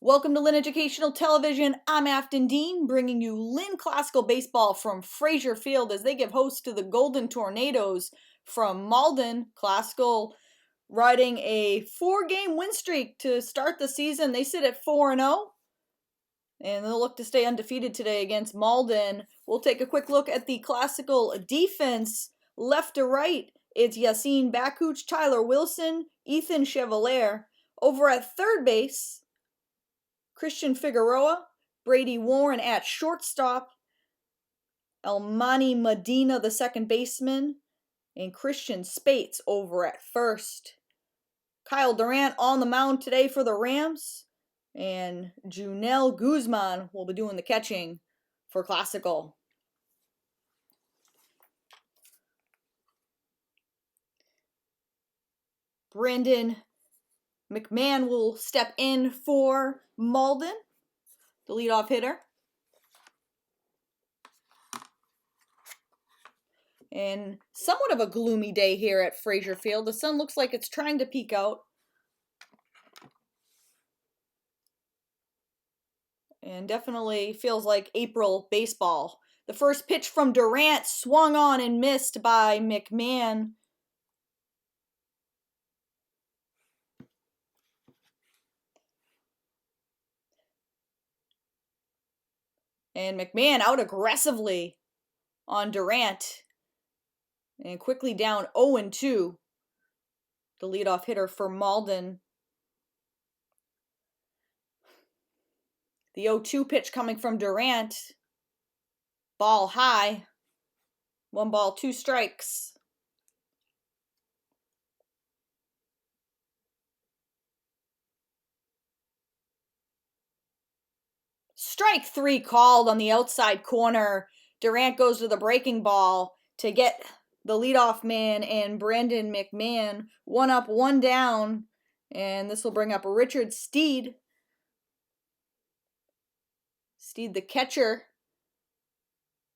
Welcome to Lynn Educational Television. I'm Afton Dean, bringing you Lynn Classical Baseball from Frazier Field as they give host to the Golden Tornadoes from Malden. Classical riding a 4-game win streak to start the season. They sit at 4-0, and they'll look to stay undefeated today against Malden. We'll take a quick look at the Classical defense. Left to right, it's Yassine Bakuch, Tyler Wilson, Ethan Chevalier. Over at third base, Christian Figueroa, Brady Warren at shortstop, Elmani Medina, the second baseman, and Christian Spates over at first. Kyle Durant on the mound today for the Rams, and Junel Guzman will be doing the catching for Classical. Brandon McMahon will step in for Malden, the leadoff hitter. And somewhat of a gloomy day here at Frazier Field. The sun looks like it's trying to peek out. And definitely feels like April baseball. The first pitch from Durant swung on and missed by McMahon. And McMahon out aggressively on Durant. And quickly down 0-2. The leadoff hitter for Malden. The 0-2 pitch coming from Durant. Ball high. 1 ball, 2 strikes. Strike 3 called on the outside corner. Durant goes to the breaking ball to get the leadoff man and Brandon McMahon 1 up, 1 down. And this will bring up Richard Steed. Steed, the catcher,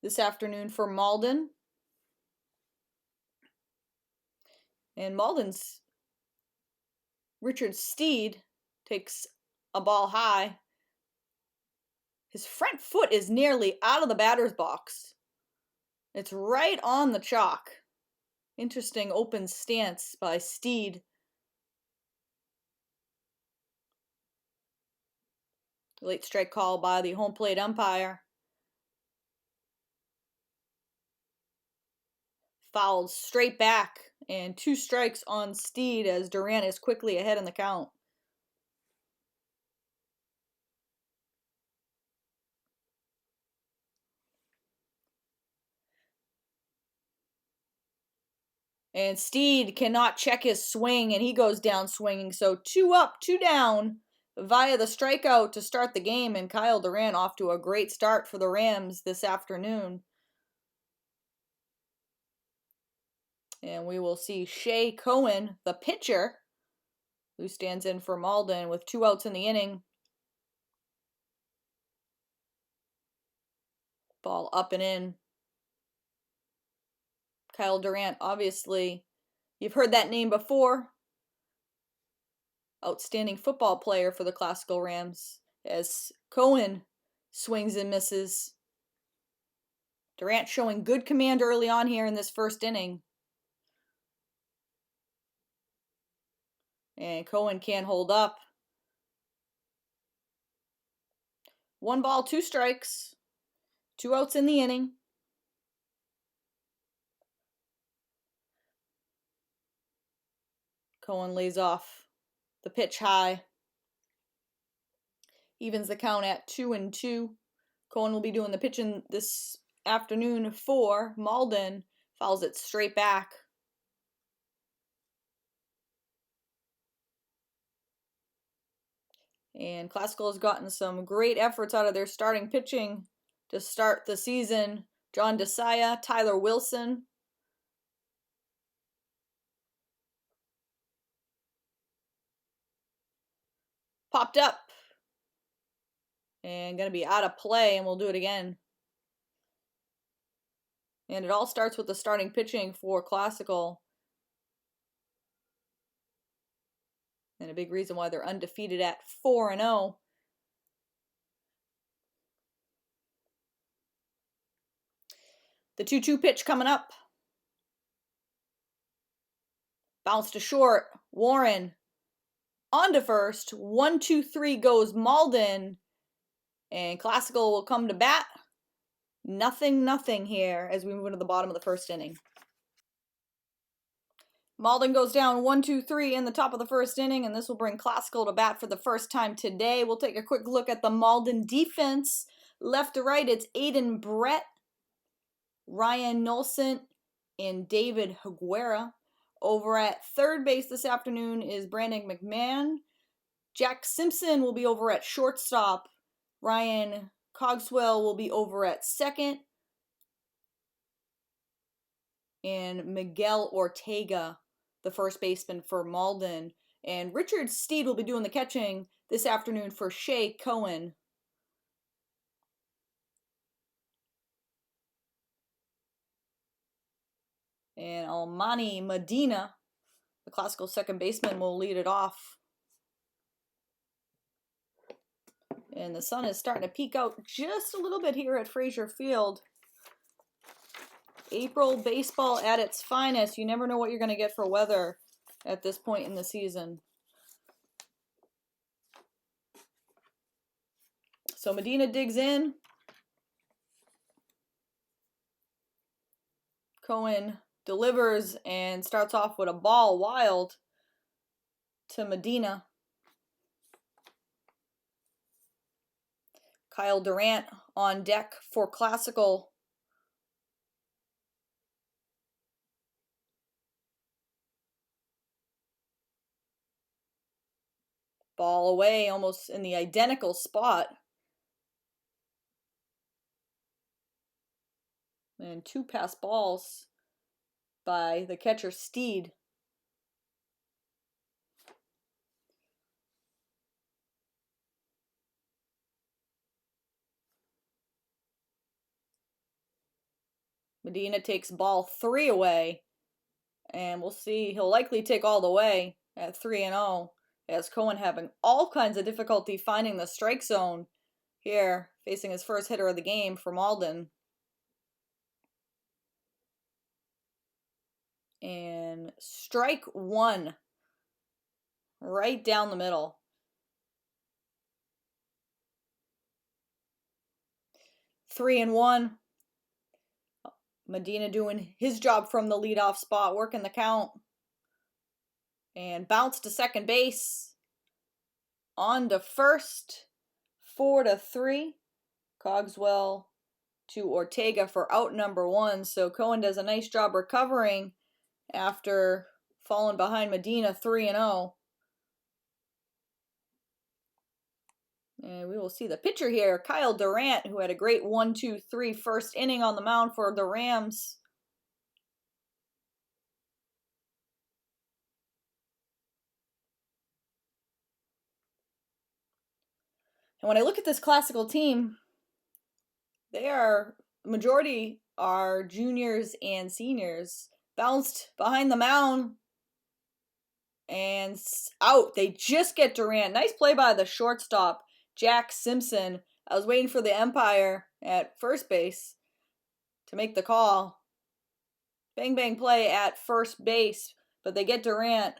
this afternoon for Malden. And Malden's Richard Steed takes a ball high. His front foot is nearly out of the batter's box. It's right on the chalk. Interesting open stance by Steed. Late strike call by the home plate umpire. Fouled straight back, and 2 strikes on Steed as Durant is quickly ahead in the count. And Steed cannot check his swing, and he goes down swinging. So 2 up, 2 down via the strikeout to start the game. And Kyle Durant off to a great start for the Rams this afternoon. And we will see Shea Cohen, the pitcher, who stands in for Malden with 2 outs in the inning. Ball up and in. Kyle Durant, obviously, you've heard that name before. Outstanding football player for the Classical Rams as Cohen swings and misses. Durant showing good command early on here in this first inning. And Cohen can't hold up. 1 ball, 2 strikes. 2 outs in the inning. Cohen lays off the pitch high. Evens the count at 2-2. Cohen will be doing the pitching this afternoon for Malden. Fouls it straight back. And Classical has gotten some great efforts out of their starting pitching to start the season. John Desaya, Tyler Wilson. Popped up. And going to be out of play, and we'll do it again. And it all starts with the starting pitching for Classical. And a big reason why they're undefeated at 4-0. The 2-2 pitch coming up. Bounce to short. Warren on to first. 1-2-3 goes Malden. And Classical will come to bat. 0-0 here as we move into the bottom of the first inning. Malden goes down 1-2-3 in the top of the first inning, and this will bring Classical to bat for the first time today. We'll take a quick look at the Malden defense. Left to right, it's Aiden Brett, Ryan Nolson, and David Higuera. Over at third base this afternoon is Brandon McMahon. Jack Simpson will be over at shortstop. Ryan Cogswell will be over at second. And Miguel Ortega, the first baseman for Malden. And Richard Steed will be doing the catching this afternoon for Shea Cohen. And Almani Medina, the Classical second baseman, will lead it off. And the sun is starting to peek out just a little bit here at Frazier Field. April baseball at its finest. You never know what you're going to get for weather at this point in the season. So Medina digs in. Cohen delivers and starts off with a ball wild to Medina. Kyle Durant on deck for Classical. Ball away, almost in the identical spot. And 2 pass balls by the catcher Steed. Medina takes ball 3 away. And we'll see, he'll likely take all the way at 3-0. As Cohen having all kinds of difficulty finding the strike zone here, facing his first hitter of the game for Malden. And strike 1, right down the middle. Three and one. Medina doing his job from the leadoff spot, working the count. And bounce to second base. On to first. 4-3. Cogswell to Ortega for out number 1. So Cohen does a nice job recovering after falling behind Medina 3-0. And we will see the pitcher here, Kyle Durant, who had a great 1-2-3 first inning on the mound for the Rams. And when I look at this Classical team, majority are juniors and seniors. Bounced behind the mound and out. They just get Durant. Nice play by the shortstop, Jack Simpson. I was waiting for the umpire at first base to make the call. Bang, bang play at first base, but they get Durant.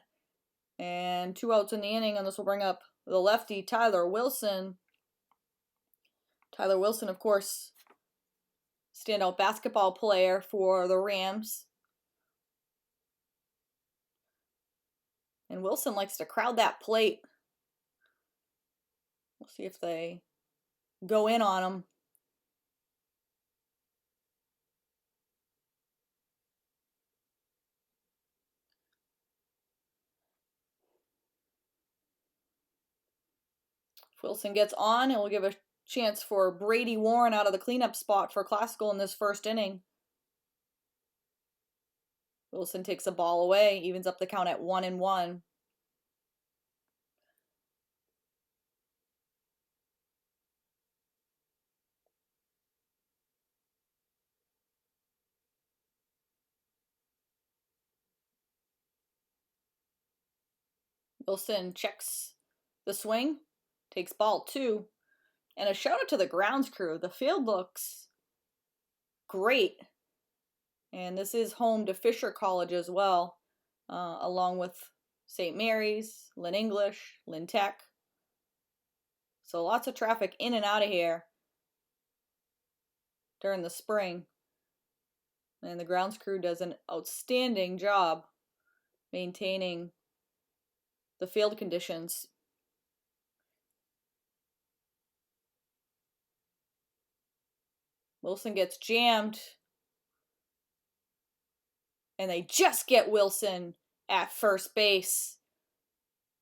And 2 outs in the inning, and this will bring up the lefty, Tyler Wilson. Tyler Wilson, of course, standout basketball player for the Rams. And Wilson likes to crowd that plate. We'll see if they go in on him. If Wilson gets on, it will give a chance for Brady Warren out of the cleanup spot for Classical in this first inning. Wilson takes a ball away, evens up the count at 1-1. Wilson checks the swing, takes ball 2. And a shout out to the grounds crew. The field looks great. And this is home to Fisher College as well, along with St. Mary's, Lynn English, Lynn Tech. So lots of traffic in and out of here during the spring. And the grounds crew does an outstanding job maintaining the field conditions. Wilson gets jammed, and they just get Wilson at first base.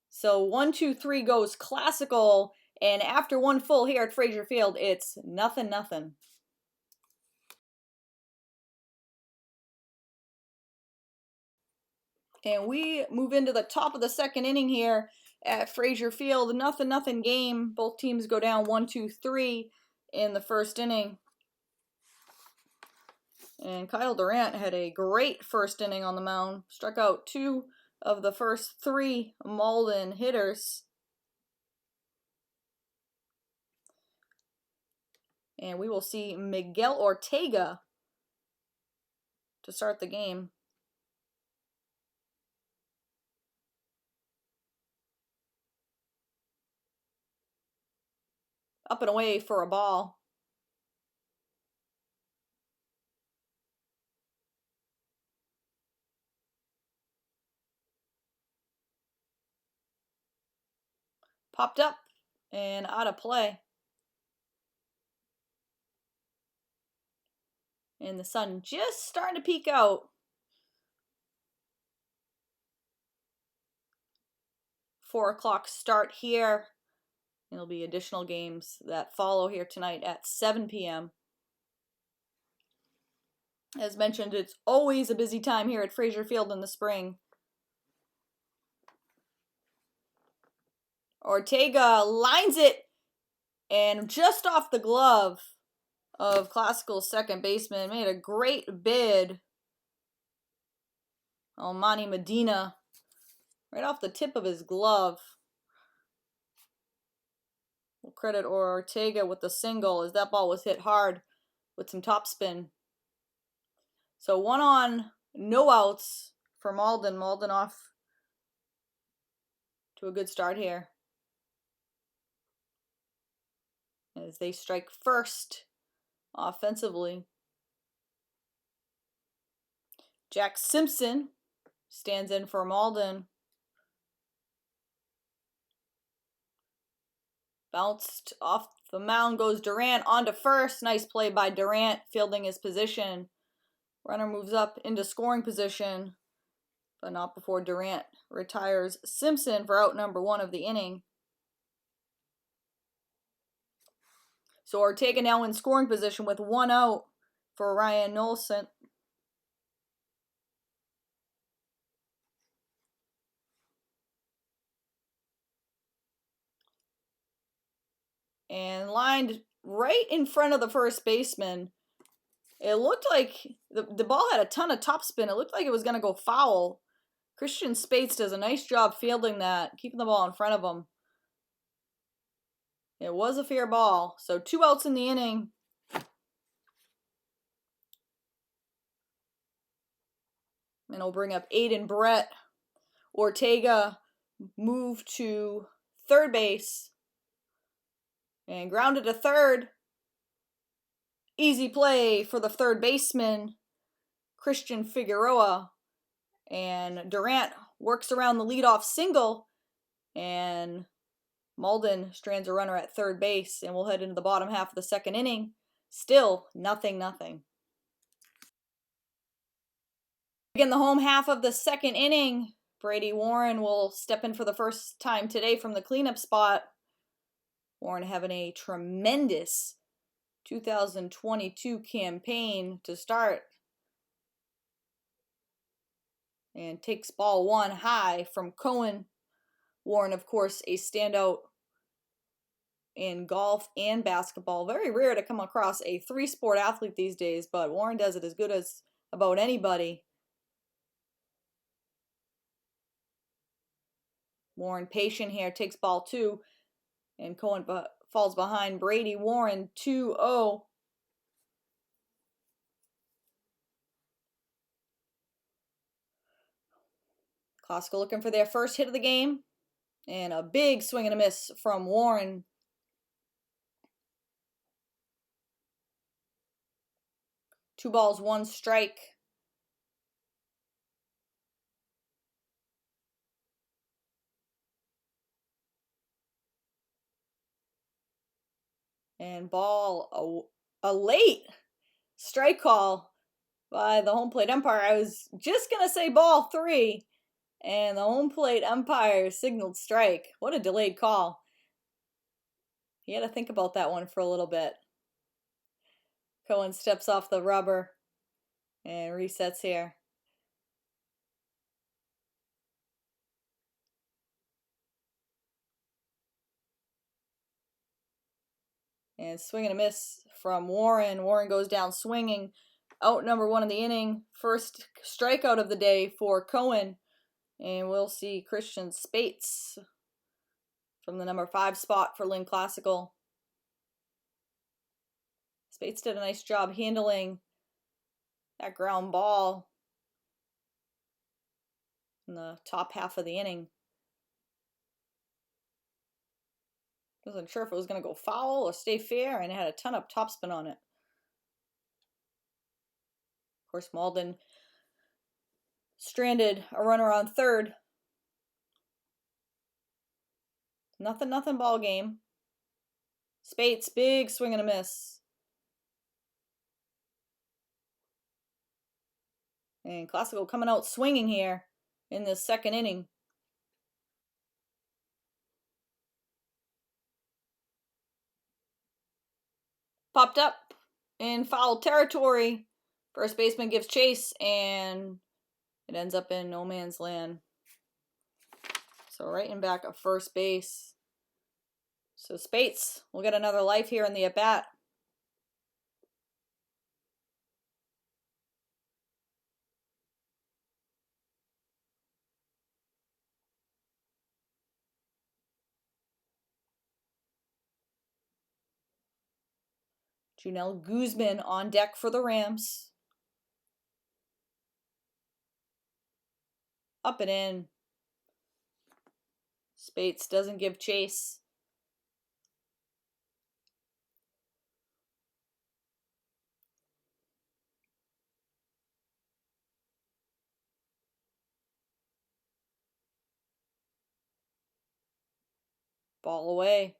So 1, 2, 3 goes Classical, and after one full here at Frazier Field, it's 0-0. And we move into the top of the second inning here at Frazier Field. 0-0 game. Both teams go down 1, 2, 3 in the first inning. And Kyle Durant had a great first inning on the mound. Struck out 2 of the first 3 Malden hitters. And we will see Miguel Ortega to start the game. Up and away for a ball. Popped up and out of play. And the sun just starting to peek out. 4 o'clock start here. There'll be additional games that follow here tonight at 7 p.m. As mentioned, it's always a busy time here at Frazier Field in the spring. Ortega lines it, and just off the glove of Classical's second baseman, made a great bid. Manny Medina, right off the tip of his glove. We'll credit Ortega with the single, as that ball was hit hard with some topspin. So 1 on, no outs for Malden. Malden off to a good start here, as they strike first offensively. Jack Simpson stands in for Malden. Bounced off the mound goes Durant onto first. Nice play by Durant, fielding his position. Runner moves up into scoring position, but not before Durant retires Simpson for out number 1 of the inning. So Ortega now in scoring position with 1 out for Ryan Nolson. And lined right in front of the first baseman. It looked like the ball had a ton of topspin. It looked like it was going to go foul. Christian Spates does a nice job fielding that, keeping the ball in front of him. It was a fair ball. So 2 outs in the inning. And we'll bring up Aiden Brett. Ortega moved to third base and grounded to third. Easy play for the third baseman, Christian Figueroa. And Durant works around the leadoff single, and Malden strands a runner at third base, and we'll head into the bottom half of the second inning. Still 0-0. Again, the home half of the second inning. Brady Warren will step in for the first time today from the cleanup spot. Warren having a tremendous 2022 campaign to start. And takes ball 1 high from Cohen. Warren, of course, a standout in golf and basketball. Very rare to come across a 3-sport athlete these days, but Warren does it as good as about anybody. Warren patient here, takes ball 2, and Cohen falls behind Brady Warren 2-0. Classical looking for their first hit of the game. And a big swing and a miss from Warren. Two balls, one strike. And ball, a late strike call by the home plate umpire. I was just going to say ball 3, and the home plate umpire signaled strike. What a delayed call. He had to think about that one for a little bit. Cohen steps off the rubber and resets here. And swing and a miss from Warren. Warren goes down swinging. Out number 1 in the inning. First strikeout of the day for Cohen. And we'll see Christian Spates from the number 5 spot for Lynn Classical. Spates did a nice job handling that ground ball in the top half of the inning. Wasn't sure if it was going to go foul or stay fair, and it had a ton of topspin on it. Of course, Malden stranded a runner on third. Nothing ball game. Spates, big swing and a miss. And Classical coming out swinging here in the second inning. Popped up in foul territory. First baseman gives chase, and it ends up in no man's land. So right in back of first base. So Spates will get another life here in the at-bat. Junel Guzman on deck for the Rams. Up and in. Spates doesn't give chase. Ball away.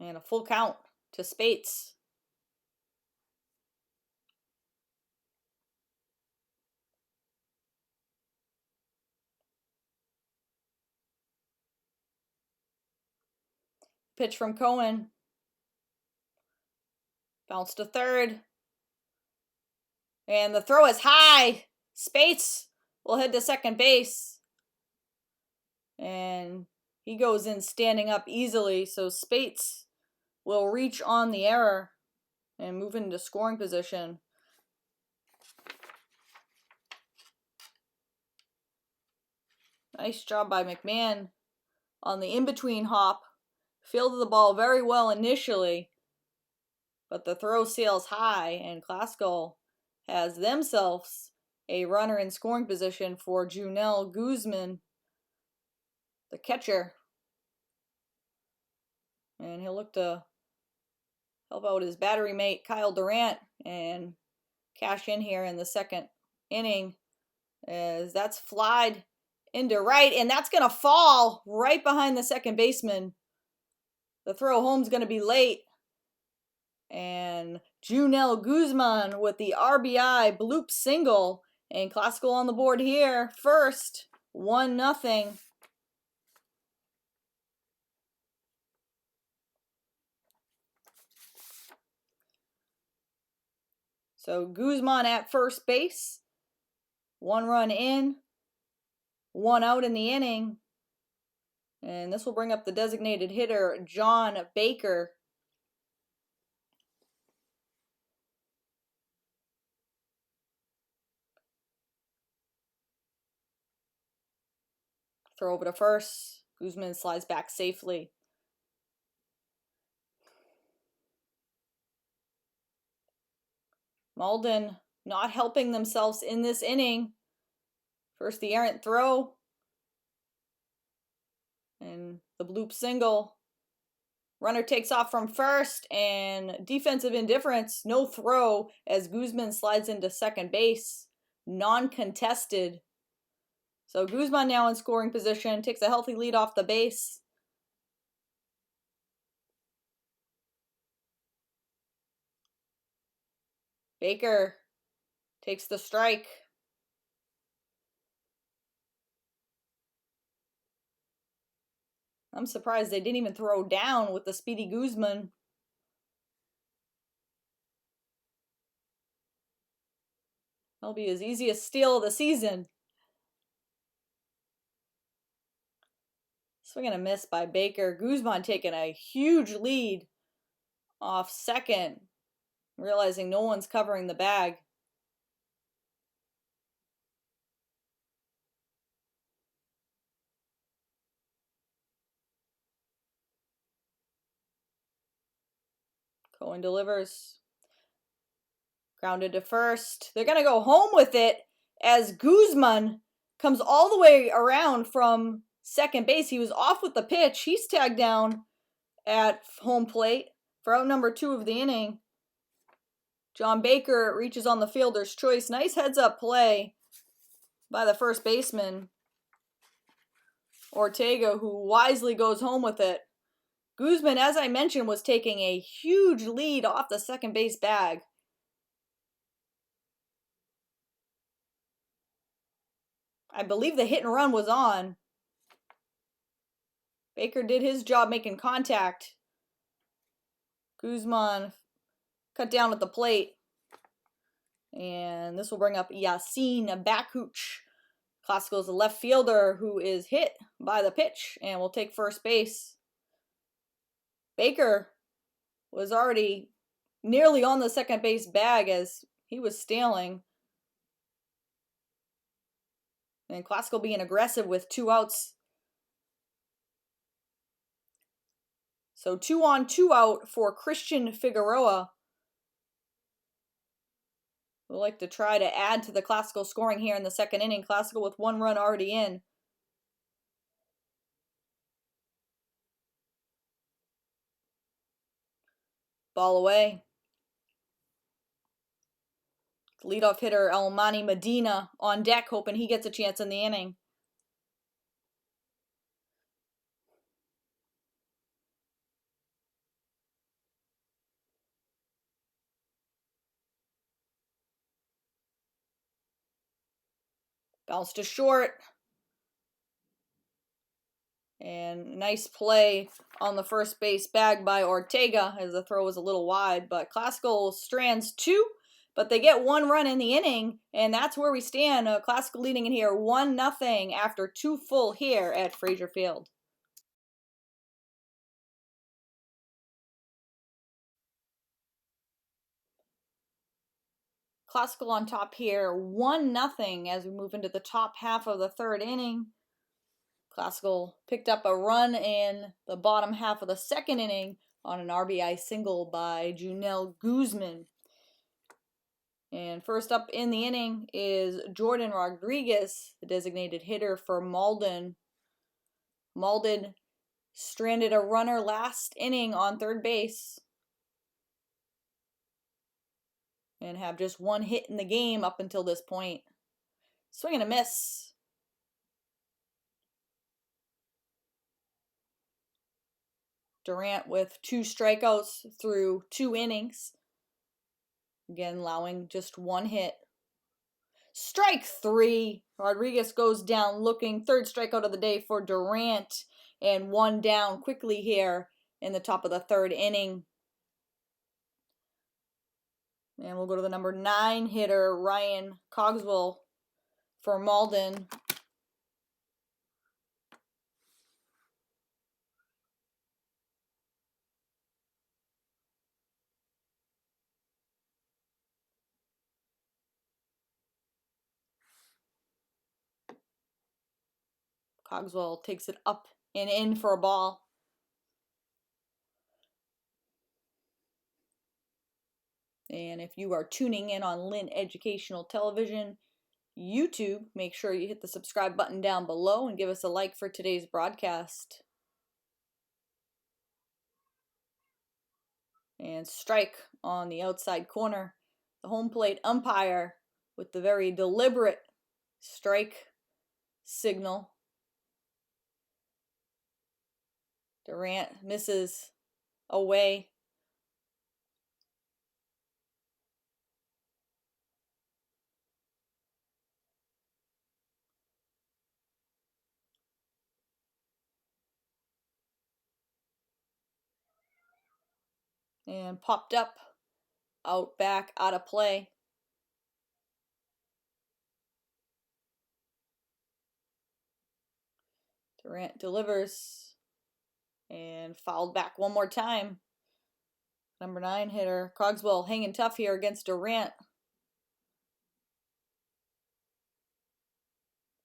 And a full count to Spates. Pitch from Cohen. Bounce to third. And the throw is high. Spates will head to second base. And he goes in standing up easily. So Spates will reach on the error and move into scoring position. Nice job by McMahon on the in-between hop. Fielded the ball very well initially, but the throw sails high, and Classical has themselves a runner in scoring position for Junel Guzman, the catcher. And he'll look to help out his battery mate, Kyle Durant, and cash in here in the second inning, as that's flied into right, and that's going to fall right behind the second baseman. The throw home's going to be late. And Junel Guzman with the RBI bloop single. And Classical on the board here. First, 1-0. So Guzman at first base. 1 run in. 1 out in the inning. And this will bring up the designated hitter, John Baker. Throw over to first. Guzman slides back safely. Malden not helping themselves in this inning. First the errant throw. And the bloop single. Runner takes off from first, and defensive indifference, no throw, as Guzman slides into second base. Non-contested. So Guzman now in scoring position, takes a healthy lead off the base. Baker takes the strike. I'm surprised they didn't even throw down with the speedy Guzman. That'll be his easiest steal of the season. Swing and a miss by Baker. Guzman taking a huge lead off second, realizing no one's covering the bag. Cohen delivers. Grounded to first. They're going to go home with it as Guzman comes all the way around from second base. He was off with the pitch. He's tagged down at home plate for out number 2 of the inning. John Baker reaches on the fielder's choice. Nice heads-up play by the first baseman, Ortega, who wisely goes home with it. Guzman, as I mentioned, was taking a huge lead off the second base bag. I believe the hit and run was on. Baker did his job making contact. Guzman cut down at the plate. And this will bring up Yasin Bakuch. Classical is a left fielder who is hit by the pitch and will take first base. Baker was already nearly on the second base bag as he was stealing. And Classical being aggressive with 2 outs. So 2 on, 2 out for Christian Figueroa. We'd like to try to add to the Classical scoring here in the second inning. Classical with 1 run already in. Ball away. Leadoff hitter Almani Medina on deck, hoping he gets a chance in the inning. Bounce to short. And nice play on the first base bag by Ortega as the throw was a little wide. But Classical strands 2, but they get 1 run in the inning. And that's where we stand. Classical leading in here 1-0 after 2 full here at Frazier Field. Classical on top here 1-0 as we move into the top half of the third inning. Classical picked up a run in the bottom half of the second inning on an RBI single by Junel Guzman. And first up in the inning is Jordan Rodriguez, the designated hitter for Malden. Malden stranded a runner last inning on third base and have just 1 hit in the game up until this point. Swing and a miss. Durant with 2 strikeouts through 2 innings. Again, allowing just 1 hit. Strike 3. Rodriguez goes down looking. 3rd strikeout of the day for Durant. And 1 down quickly here in the top of the 3rd inning. And we'll go to the number 9 hitter, Ryan Cogswell for Malden. Cogswell takes it up and in for a ball. And if you are tuning in on Lynn Educational Television, YouTube, make sure you hit the subscribe button down below and give us a like for today's broadcast. And strike on the outside corner. The home plate umpire with the very deliberate strike signal. Durant misses away. And popped up, out back, out of play. Durant delivers and fouled back one more time. Number 9 hitter Cogswell hanging tough here against Durant.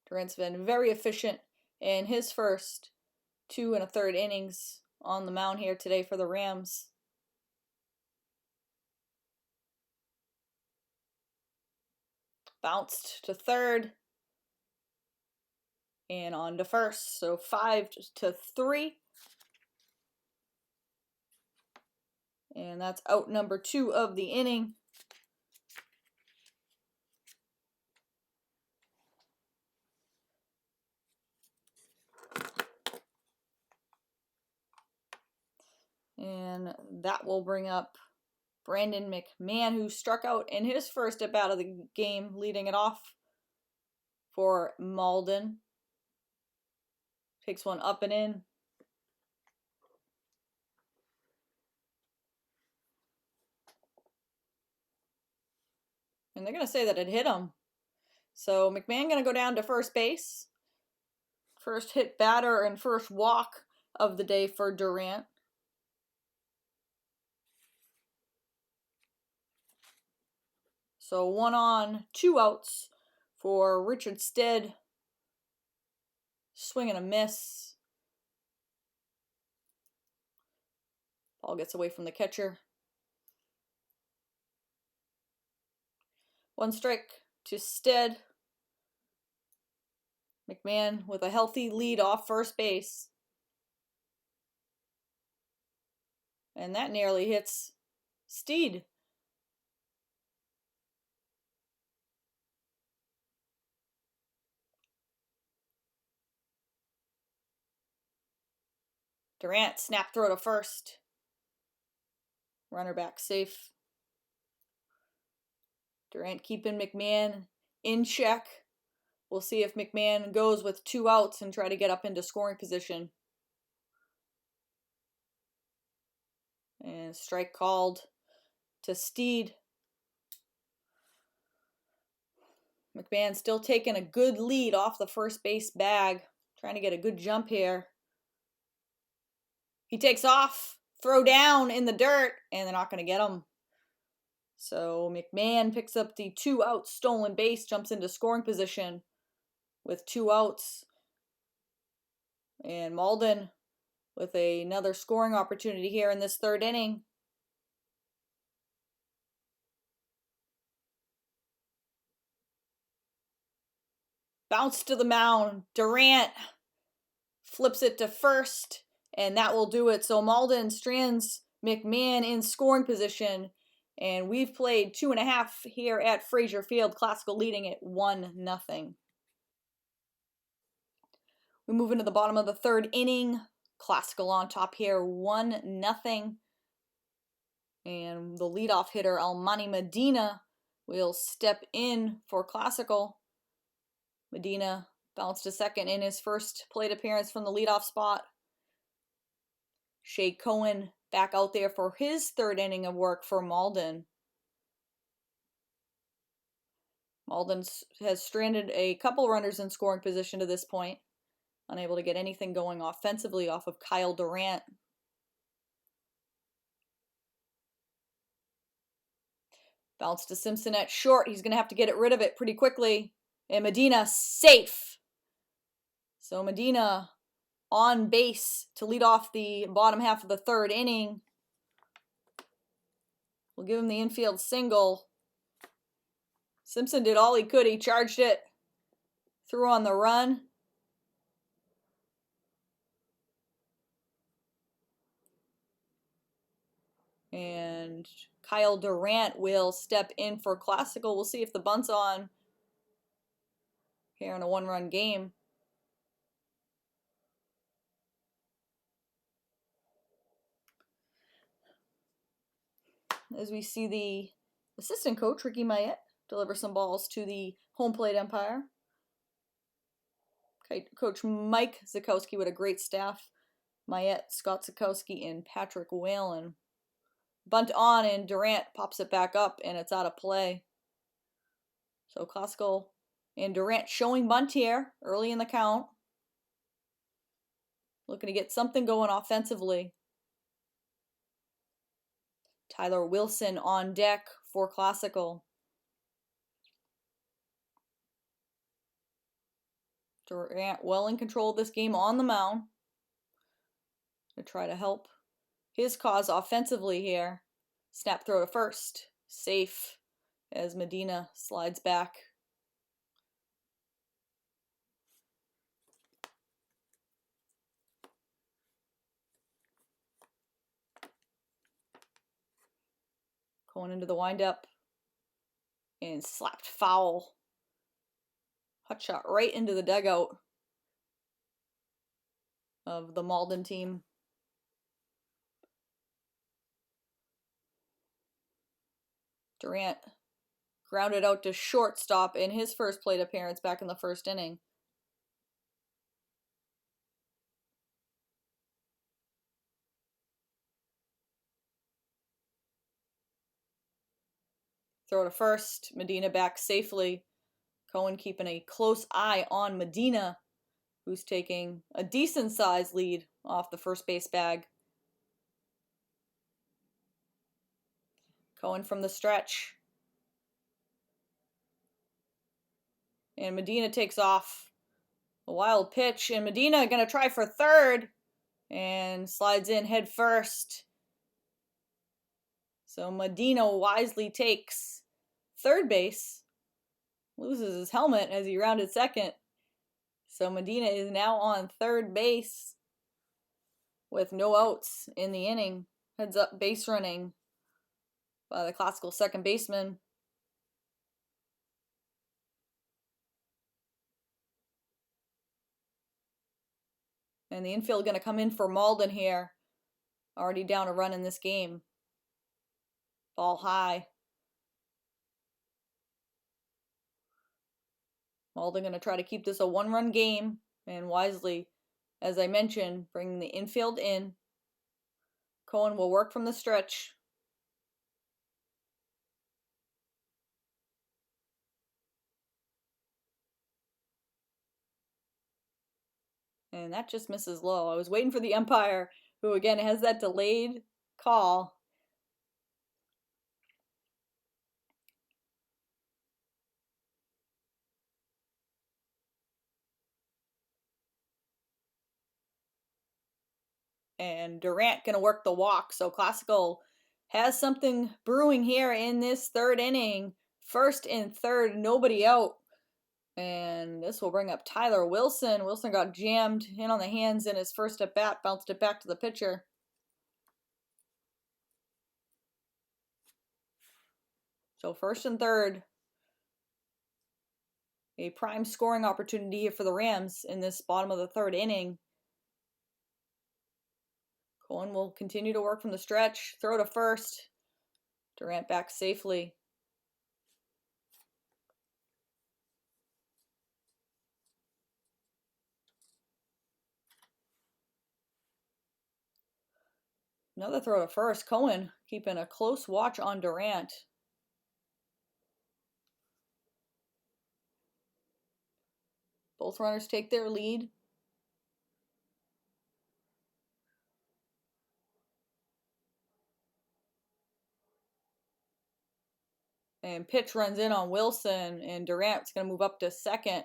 Durant's been very efficient in his first 2 1/3 innings on the mound here today for the Rams. Bounced to third and on to first. So 5-3. And that's out number 2 of the inning. And that will bring up Brandon McMahon, who struck out in his first at bat of the game, leading it off for Malden. Takes one up and in. And they're going to say that it hit him. So McMahon going to go down to first base. First hit batter and first walk of the day for Durant. So 1 on, 2 outs for Richard Stead. Swing and a miss. Ball gets away from the catcher. 1 strike to Stead. McMahon with a healthy lead off first base. And that nearly hits Steed. Durant snap throw to first. Runner back safe. Durant keeping McMahon in check. We'll see if McMahon goes with 2 outs and try to get up into scoring position. And strike called to Steed. McMahon still taking a good lead off the first base bag. Trying to get a good jump here. He takes off. Throw down in the dirt. And they're not going to get him. So McMahon picks up the 2 out stolen base. Jumps into scoring position with 2 outs. And Malden with another scoring opportunity here in this 3rd inning. Bounce to the mound. Durant flips it to first, and that will do it. So Malden strands McMahon in scoring position, and we've played 2.5 here at Frazier Field. Classical leading at 1-0. We move into the bottom of the 3rd inning. Classical on top here, 1-0. And the leadoff hitter, Almani Medina, will step in for Classical. Medina bounced to second in his first plate appearance from the leadoff spot. Shea Cohen back out there for his 3rd inning of work for Malden. Malden has stranded a couple runners in scoring position to this point. Unable to get anything going offensively off of Kyle Durant. Bounce to Simpson at short. He's going to have to get rid of it pretty quickly. And Medina safe. So Medina on base to lead off the bottom half of the 3rd inning. We'll give him the infield single. Simpson did all he could. He charged it, threw on the run. And Kyle Durant will step in for Classical. We'll see if the bunt's on here in a one-run game. As we see the assistant coach, Ricky Mayette, deliver some balls to the home plate umpire. Coach Mike Zakowski with a great staff. Mayette, Scott Zakowski, and Patrick Whalen. Bunt on, and Durant pops it back up, and it's out of play. So Classical and Durant showing bunt here early in the count. Looking to get something going offensively. Tyler Wilson on deck for Classical. Durant well in control of this game on the mound. To try to help his cause offensively here. Snap throw to first. Safe as Medina slides back. Going into the windup. And slapped foul. Hot shot right into the dugout of the Malden team. Durant grounded out to shortstop in his first plate appearance back in the first inning. Throw to first. Medina back safely. Cohen keeping a close eye on Medina, who's taking a decent sized lead off the first base bag. Cohen from the stretch. And Medina takes off. A wild pitch, and Medina going to try for third and slides in head first. So Medina wisely takes third base, loses his helmet as he rounded second. So Medina is now on third base with no outs in the inning. Heads up base running by the Classical second baseman. And the infield going to come in for Malden here. Already down a run in this game. Ball high. Malden going to try to keep this a one-run game. And wisely, as I mentioned, bringing the infield in. Cohen will work from the stretch. And that just misses low. I was waiting for the umpire, who again has that delayed call. And Durant going to work the walk. So Classical has something brewing here in this third inning. First and third, nobody out. And this will bring up Tyler Wilson. Wilson got jammed in on the hands in his first at bat, bounced it back to the pitcher. So first and third. A prime scoring opportunity here for the Rams in this bottom of the third inning. Cohen will continue to work from the stretch. Throw to first. Durant back safely. Another throw to first. Cohen keeping a close watch on Durant. Both runners take their lead. And pitch runs in on Wilson, and Durant's going to move up to second.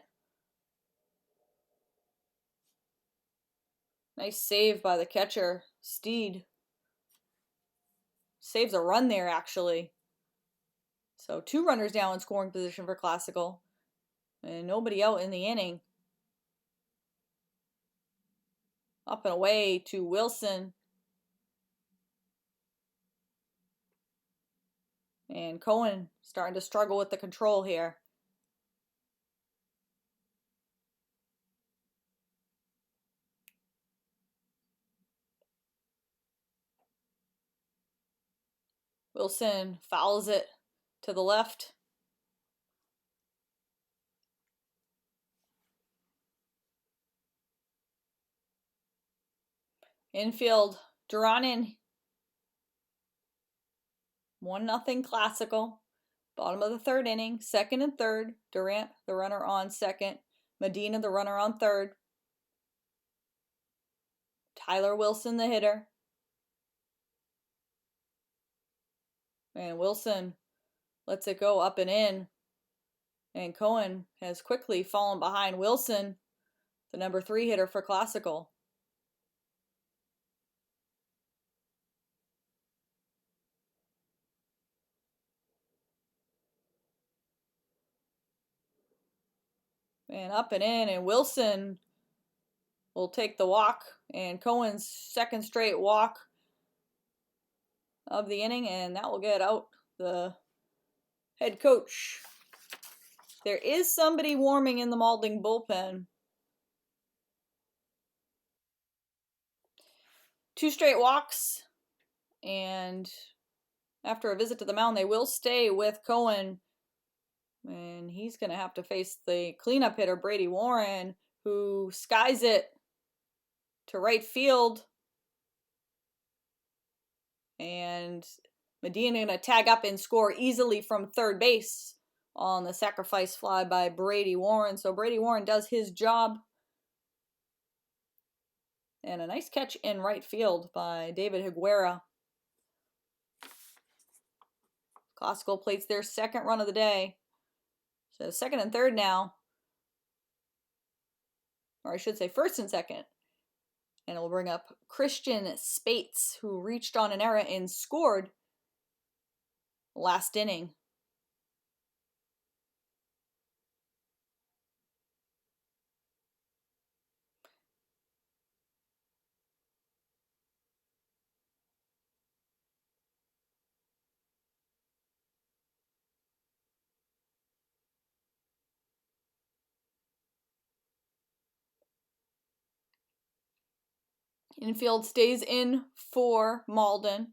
Nice save by the catcher, Steed. Saves a run there, actually. So 2 runners now in scoring position for Classical. And nobody out in the inning. Up and away to Wilson. And Cohen starting to struggle with the control here. Wilson fouls it to the left. Infield, Durant in. 1-0 Classical. Bottom of the 3rd inning, 2nd and 3rd. Durant, the runner on 2nd. Medina, the runner on 3rd. Tyler Wilson, the hitter. And Wilson lets it go up and in. And Cohen has quickly fallen behind Wilson, the number 3 hitter for Classical. And up and in, and Wilson will take the walk, and Cohen's 2nd straight walk of the inning, and that will get out the head coach. There is somebody warming in the Malden bullpen. 2 straight walks, and after a visit to the mound, they will stay with Cohen, and he's going to have to face the cleanup hitter, Brady Warren, who skies it to right field. And Medina going to tag up and score easily from 3rd base on the sacrifice fly by Brady Warren. So Brady Warren does his job. And a nice catch in right field by David Higuera. Classical plates their 2nd run of the day. So 2nd and 3rd now. Or I should say 1st and 2nd. And it will bring up Christian Spates, who reached on an error and scored last inning. Infield stays in for Malden.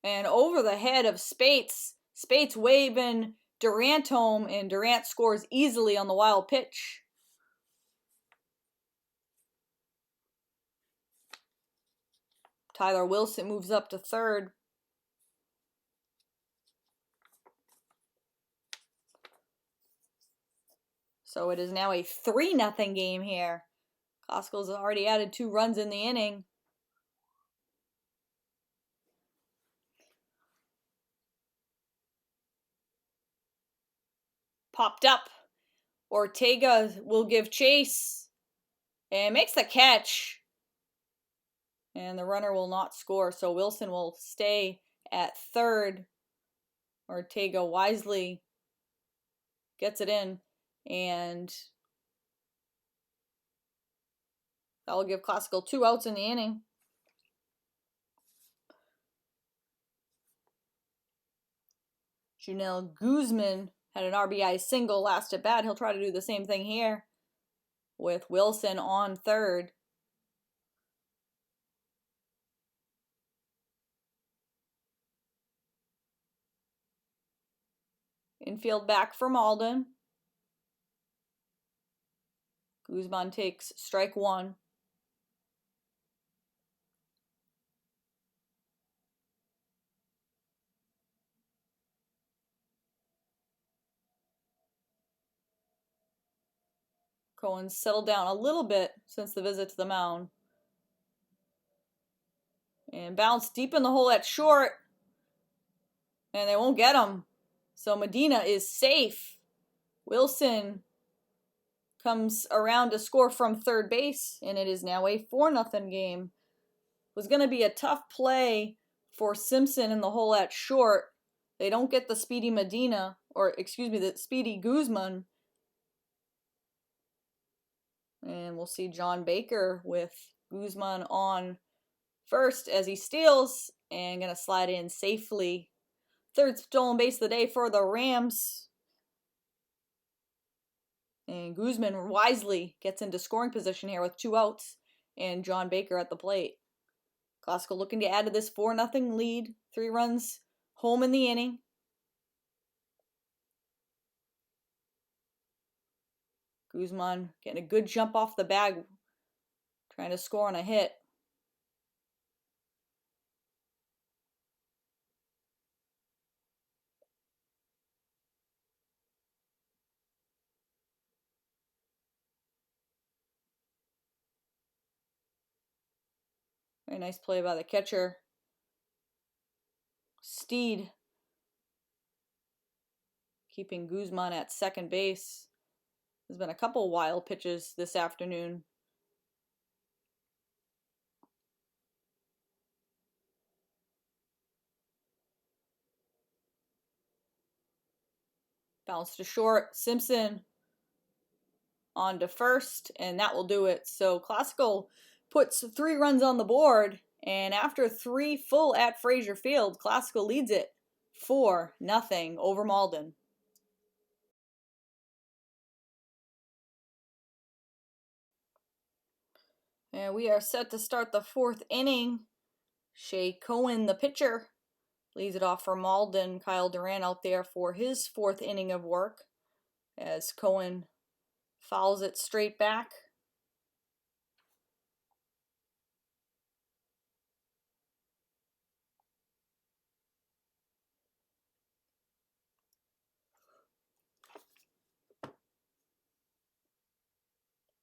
And over the head of Spates. Spates waving Durant home, and Durant scores easily on the wild pitch. Tyler Wilson moves up to 3rd. So it is now a 3-0 game here. Classical's already added 2 runs in the inning. Popped up. Ortega will give chase and makes the catch. And the runner will not score, so Wilson will stay at 3rd. Ortega wisely gets it in, and that will give Classical 2 outs in the inning. Junel Guzman had an RBI single last at bat. He'll try to do the same thing here with Wilson on 3rd. Infield back for Malden. Guzman takes strike 1. Cohen's settled down a little bit since the visit to the mound. And bounced deep in the hole at short. And they won't get him. So Medina is safe. Wilson comes around to score from 3rd base, and it is now a 4-0 game. It was going to be a tough play for Simpson in the hole at short. They don't get the speedy Medina, or excuse me, the speedy Guzman. And we'll see John Baker with Guzman on first as he steals and gonna slide in safely. Third stolen base of the day for the Rams. And Guzman wisely gets into scoring position here with 2 outs and John Baker at the plate. Classical looking to add to this 4-0 lead. 3 runs home in the inning. Guzman getting a good jump off the bag, trying to score on a hit. Very nice play by the catcher. Steed keeping Guzman at second base. There's been a couple wild pitches this afternoon. Bounce to short. Simpson on to first, and that will do it. So Classical puts 3 runs on the board, and after 3 full at Frazier Field, Classical leads it 4-0 over Malden. And we are set to start the 4th inning. Shea Cohen, the pitcher, leads it off for Malden. Kyle Durant out there for his 4th inning of work as Cohen fouls it straight back.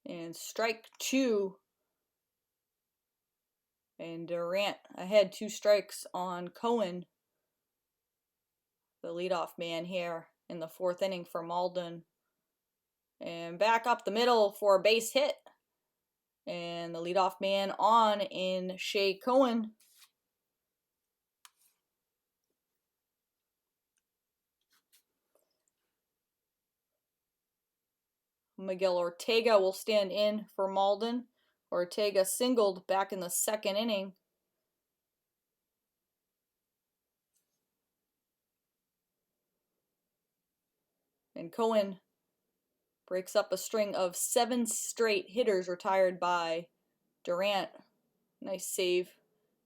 And strike 2. And Durant ahead, 2 strikes on Cohen, the leadoff man here in the 4th inning for Malden. And back up the middle for a base hit. And the leadoff man on in Shea Cohen. Miguel Ortega will stand in for Malden. Ortega singled back in the 2nd inning. And Cohen breaks up a string of 7 straight hitters retired by Durant. Nice save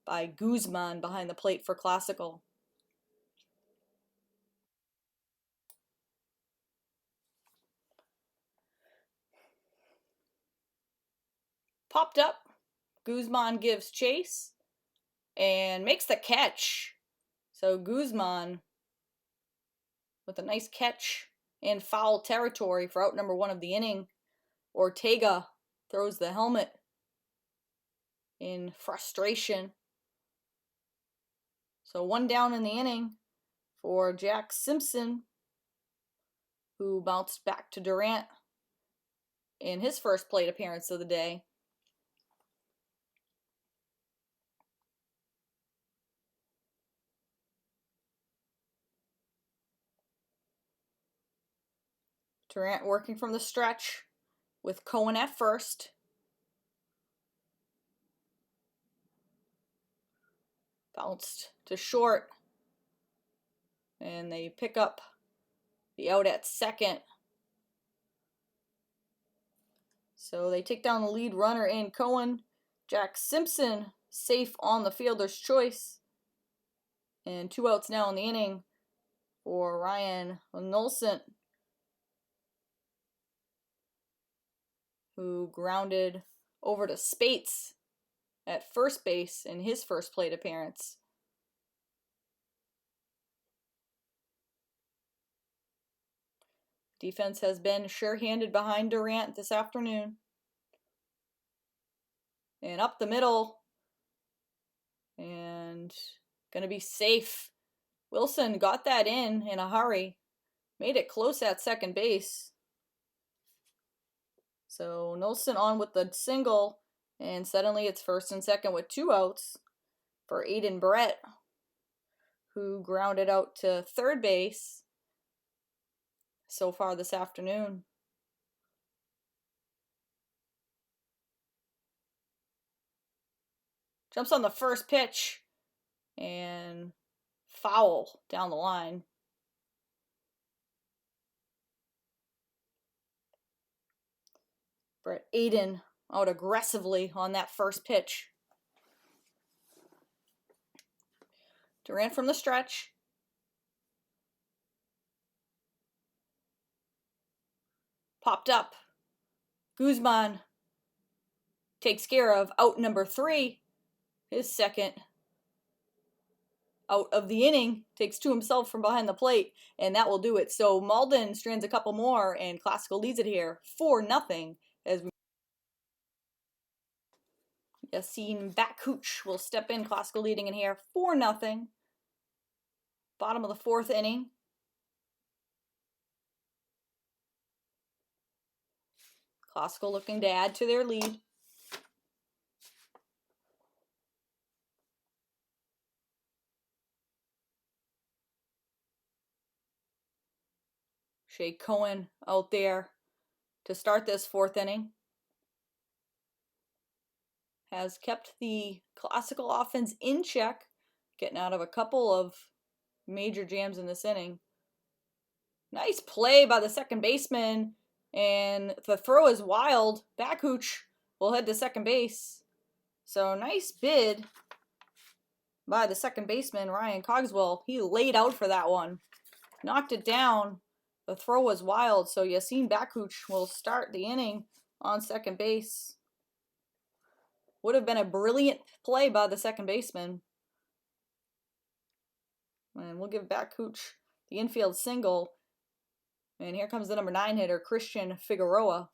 by Guzman behind the plate for Classical. Popped up. Guzman gives chase and makes the catch. So Guzman with a nice catch in foul territory for out number 1 of the inning. Ortega throws the helmet in frustration. So 1 down in the inning for Jack Simpson, who bounced back to Durant in his first plate appearance of the day. Durant working from the stretch with Cohen at first. Bounced to short. And they pick up the out at second. So they take down the lead runner in Cohen. Jack Simpson safe on the fielder's choice. And 2 outs now in the inning for Ryan Nolson, who grounded over to Spates at first base in his first plate appearance. Defense has been sure-handed behind Durant this afternoon. And up the middle. And gonna be safe. Wilson got that in a hurry. Made it close at second base. So Nolson on with the single. And suddenly it's first and second with 2 outs for Aiden Brett. who grounded out to third base so far this afternoon. Jumps on the first pitch and foul down the line. Brett Aiden out aggressively on that first pitch. Durant from the stretch. Popped up. Guzman takes care of out number 3. His second out of the inning, takes two himself from behind the plate, and that will do it. So Malden strands a couple more, and Classical leads it here 4-0. As Yassine Bakhouch will step in. Classical leading in here 4-0. Bottom of the 4th inning. Classical looking to add to their lead. Shea Cohen out there to start this 4th inning. Has kept the Classical offense in check, getting out of a couple of major jams in this inning. Nice play by the second baseman, and the throw is wild. Bakhouch will head to second base. So nice bid by the second baseman, Ryan Cogswell. He laid out for that one. Knocked it down. The throw was wild, so Yassine Bakhouch will start the inning on second base. Would have been a brilliant play by the second baseman. And we'll give Bakhouch the infield single. And here comes the number 9 hitter, Christian Figueroa.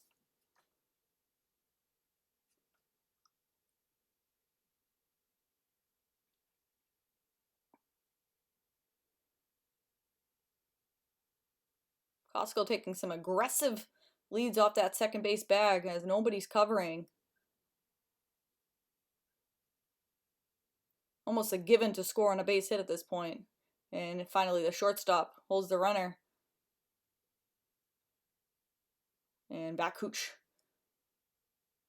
Costco taking some aggressive leads off that second base bag as nobody's covering. Almost a given to score on a base hit at this point. And finally the shortstop holds the runner. And Bakhouch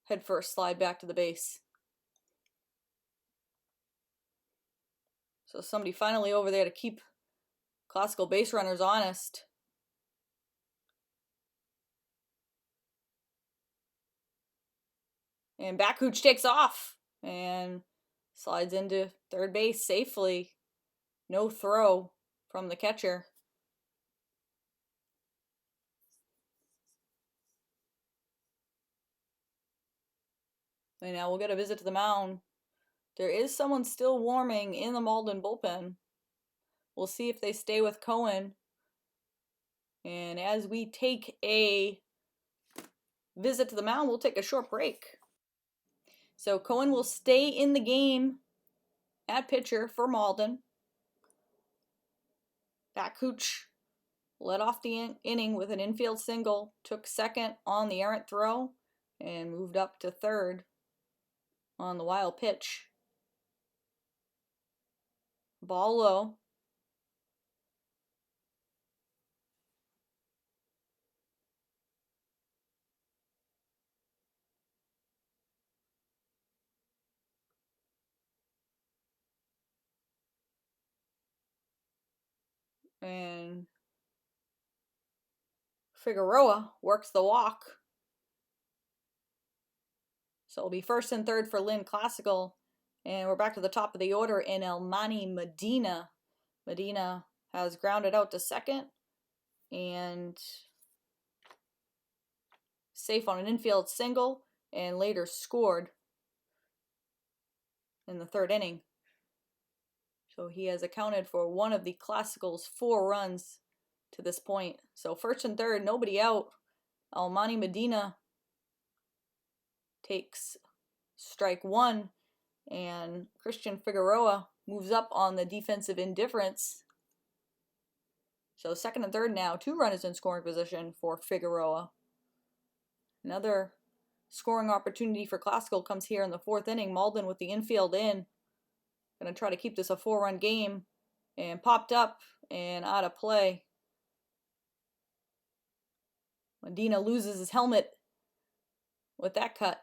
head first slide back to the base. So somebody finally over there to keep Classical base runners honest. And Bakhouch takes off and slides into third base safely. No throw from the catcher. And now we'll get a visit to the mound. There is someone still warming in the Malden bullpen. We'll see if they stay with Cohen. And as we take a visit to the mound, we'll take a short break. So Cohen will stay in the game at pitcher for Malden. Bakhouch led off the inning with an infield single, took second on the errant throw, and moved up to third on the wild pitch. Ball low. And Figueroa works the walk. So it'll be first and third for Lynn Classical. And we're back to the top of the order in Elmani Medina. Medina has grounded out to second and safe on an infield single, and later scored in the 3rd inning. So he has accounted for one of the Classical's 4 runs to this point. So first and third, nobody out. Elmani Medina takes strike 1, and Christian Figueroa moves up on the defensive indifference. So second and third now, 2 runners in scoring position for Figueroa. Another scoring opportunity for Classical comes here in the 4th inning. Malden with the infield in. Going to try to keep this a 4-run game. and popped up and out of play. Medina loses his helmet with that cut.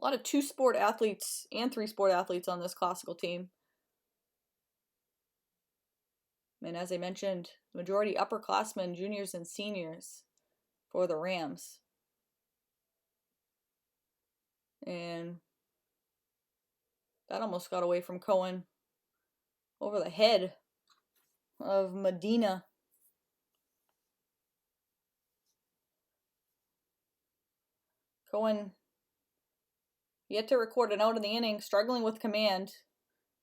A lot of two-sport athletes and three-sport athletes on this classical team. And as I mentioned, majority upperclassmen, juniors, and seniors for the Rams. And that almost got away from Cohen over the head of Medina. Cohen yet to record an out in the inning, struggling with command,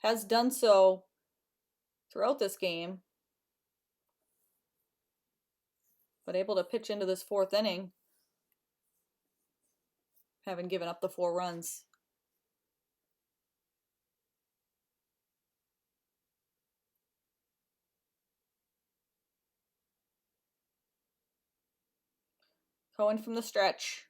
has done so throughout this game, but able to pitch into this fourth inning, having given up the 4 runs. Cohen from the stretch.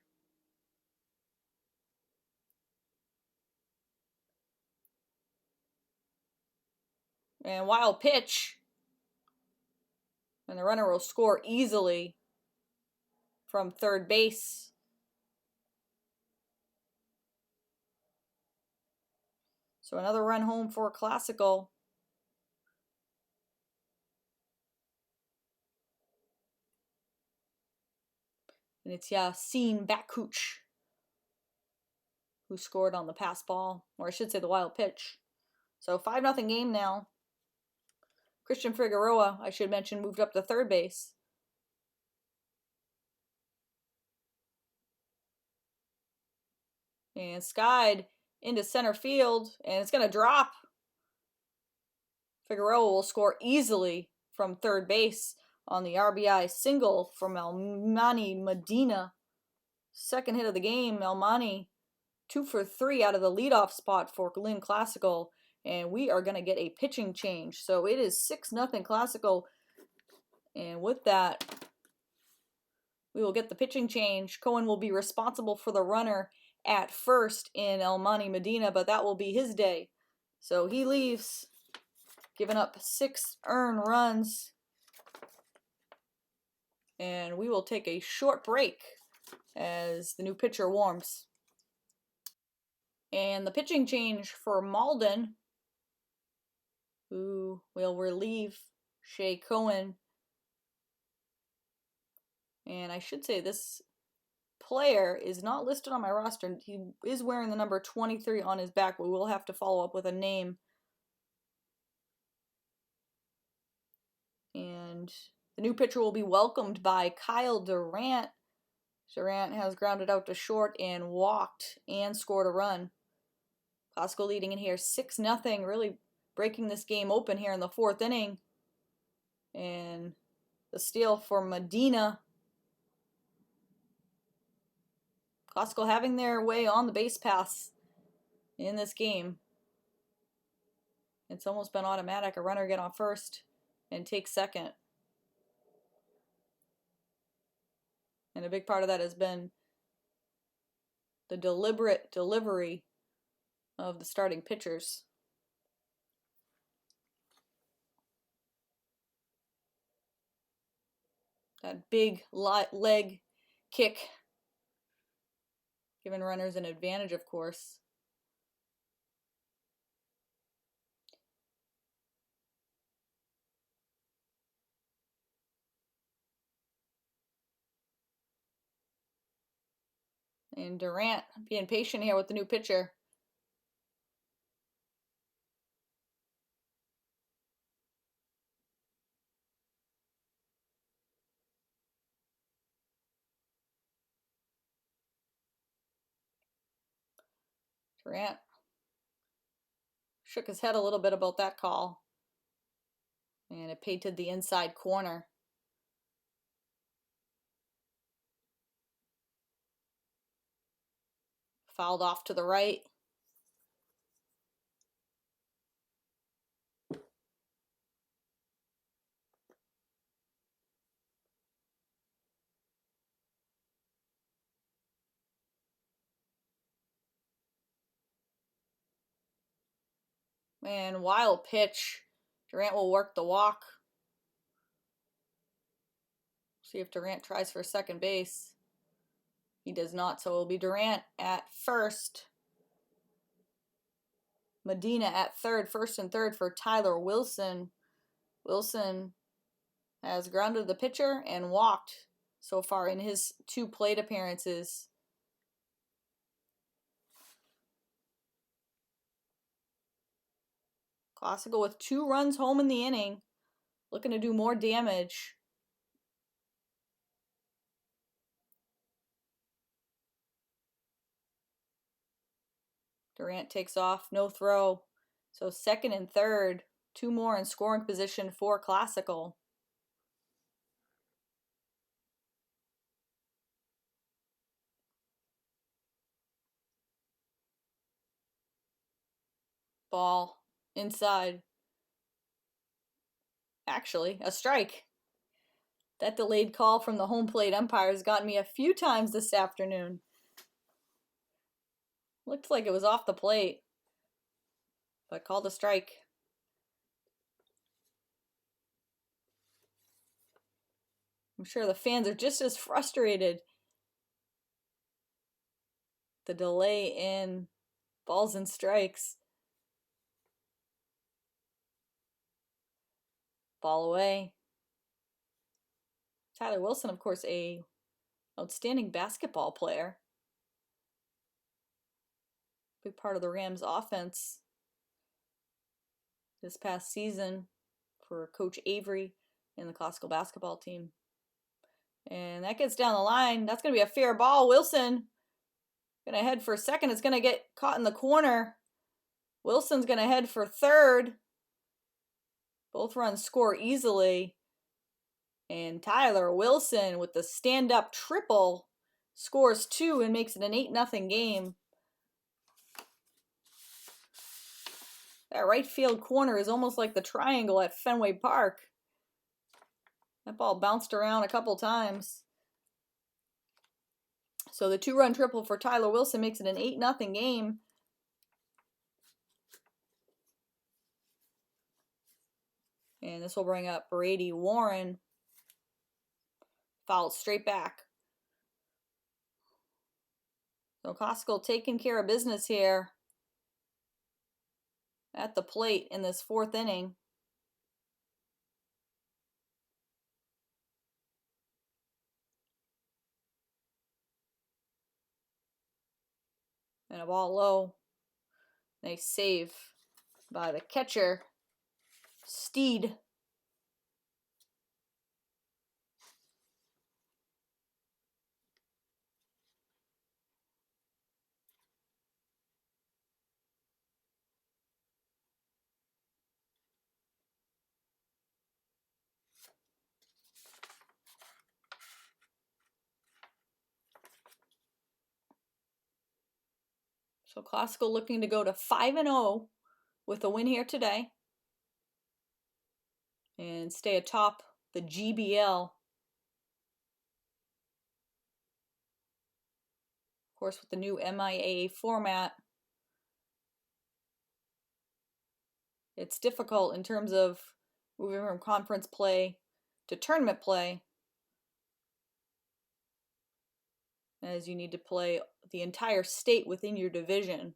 And wild pitch. And the runner will score easily from third base. So another run home for Classical. And it's Yasin Bakuch who scored on the pass ball, or I should say the wild pitch. So 5-0 game now. Christian Figueroa, I should mention, moved up to third base. And skied into center field, and it's going to drop. Figueroa will score easily from third base on the RBI single from Elmani Medina. Second hit of the game, Elmani 2 for 3 out of the leadoff spot for Lynn Classical, and we are going to get a pitching change. So it is 6-0 Classical, and with that, we will get the pitching change. Cohen will be responsible for the runner at first in Elmani Medina, but that will be his day. So he leaves, giving up 6 earned runs, and we will take a short break as the new pitcher warms. And the pitching change for Malden, who will relieve Shea Cohen. And I should say this player is not listed on my roster. He is wearing the number 23 on his back. We will have to follow up with a name. And the new pitcher will be welcomed by Kyle Durant. Durant has grounded out to short and walked and scored a run. Classical leading in here 6-0, really breaking this game open here in the 4th inning. And the steal for Medina. Classical having their way on the base paths in this game. It's almost been automatic. A runner get on first and take second. And a big part of that has been the deliberate delivery of the starting pitchers. That big leg kick, giving runners an advantage, of course. And Durant being patient here with the new pitcher. Durant shook his head a little bit about that call. And it painted the inside corner. Fouled off to the right. And wild pitch. Durant will work the walk. See if Durant tries for second base. He does not, so it'll be Durant at first. Medina at third, first and third for Tyler Wilson. Wilson has grounded the pitcher and walked so far in his 2 plate appearances. Classical with 2 runs home in the inning, looking to do more damage. Durant takes off, no throw. So second and third, 2 more in scoring position for Classical. Ball inside. Actually, a strike. That delayed call from the home plate umpire has gotten me a few times this afternoon. Looked like it was off the plate, but called a strike. I'm sure the fans are just as frustrated. The delay in balls and strikes. Ball away. Tyler Wilson, of course, a outstanding basketball player. Big part of the Rams offense this past season for Coach Avery and the Classical basketball team. And that gets down the line. That's going to be a fair ball. Wilson going to head for second. It's going to get caught in the corner. Wilson's going to head for third. Both runs score easily. And Tyler Wilson with the stand-up triple scores 2 and makes it an 8-0 game. That right field corner is almost like the triangle at Fenway Park. That ball bounced around a couple times. So the 2-run triple for Tyler Wilson makes it an 8-0 game. And this will bring up Brady Warren. Fouled straight back. So Classical taking care of business here at the plate in this 4th inning. And a ball low. Nice save by the catcher, Steed. So Classical looking to go to 5-0 with a win here today and stay atop the GBL. Of course, with the new MIAA format, it's difficult in terms of moving from conference play to tournament play, as you need to play the entire state within your division.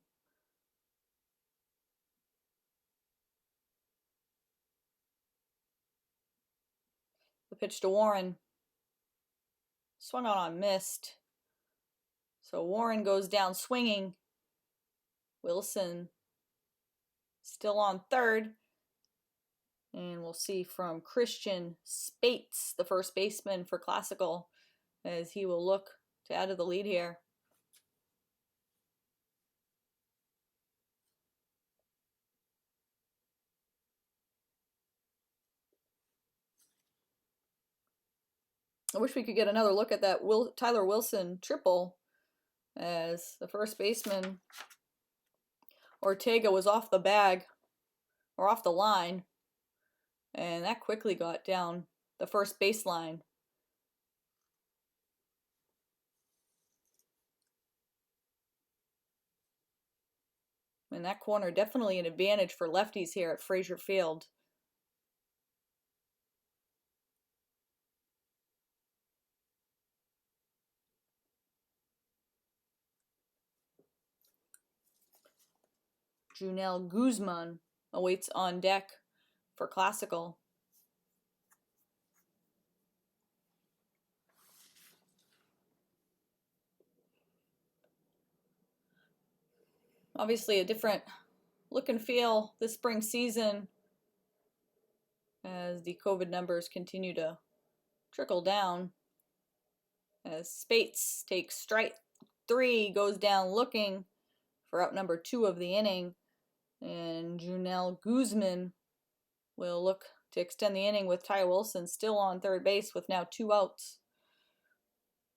The pitch to Warren. Swung on missed. So Warren goes down swinging. Wilson still on third. And we'll see from Christian Spates, the first baseman for Classical, as he will look to add to the lead here. I wish we could get another look at that Tyler Wilson triple, as the first baseman Ortega was off the bag, or off the line, and that quickly got down the first baseline. And that corner definitely an advantage for lefties here at Frazier Field. Junel Guzman awaits on deck for Classical. Obviously a different look and feel this spring season as the COVID numbers continue to trickle down. As Spates takes strike 3, goes down looking for out number 2 of the inning. And Junel Guzman will look to extend the inning with Ty Wilson still on third base with now 2 outs.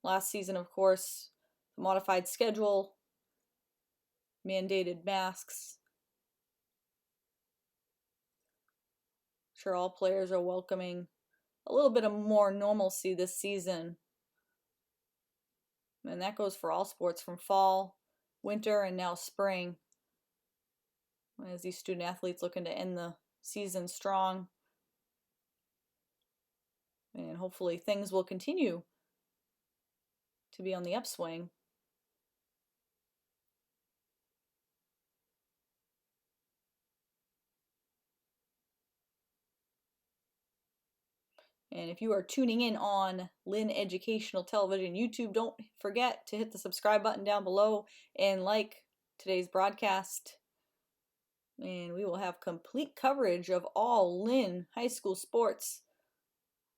Last season, of course, the modified schedule, mandated masks. Sure, all players are welcoming a little bit of more normalcy this season. And that goes for all sports from fall, winter, and now spring. As these student athletes looking to end the season strong. And hopefully things will continue to be on the upswing. And if you are tuning in on Lynn Educational Television YouTube, don't forget to hit the subscribe button down below and like today's broadcast. And we will have complete coverage of all Lynn High School sports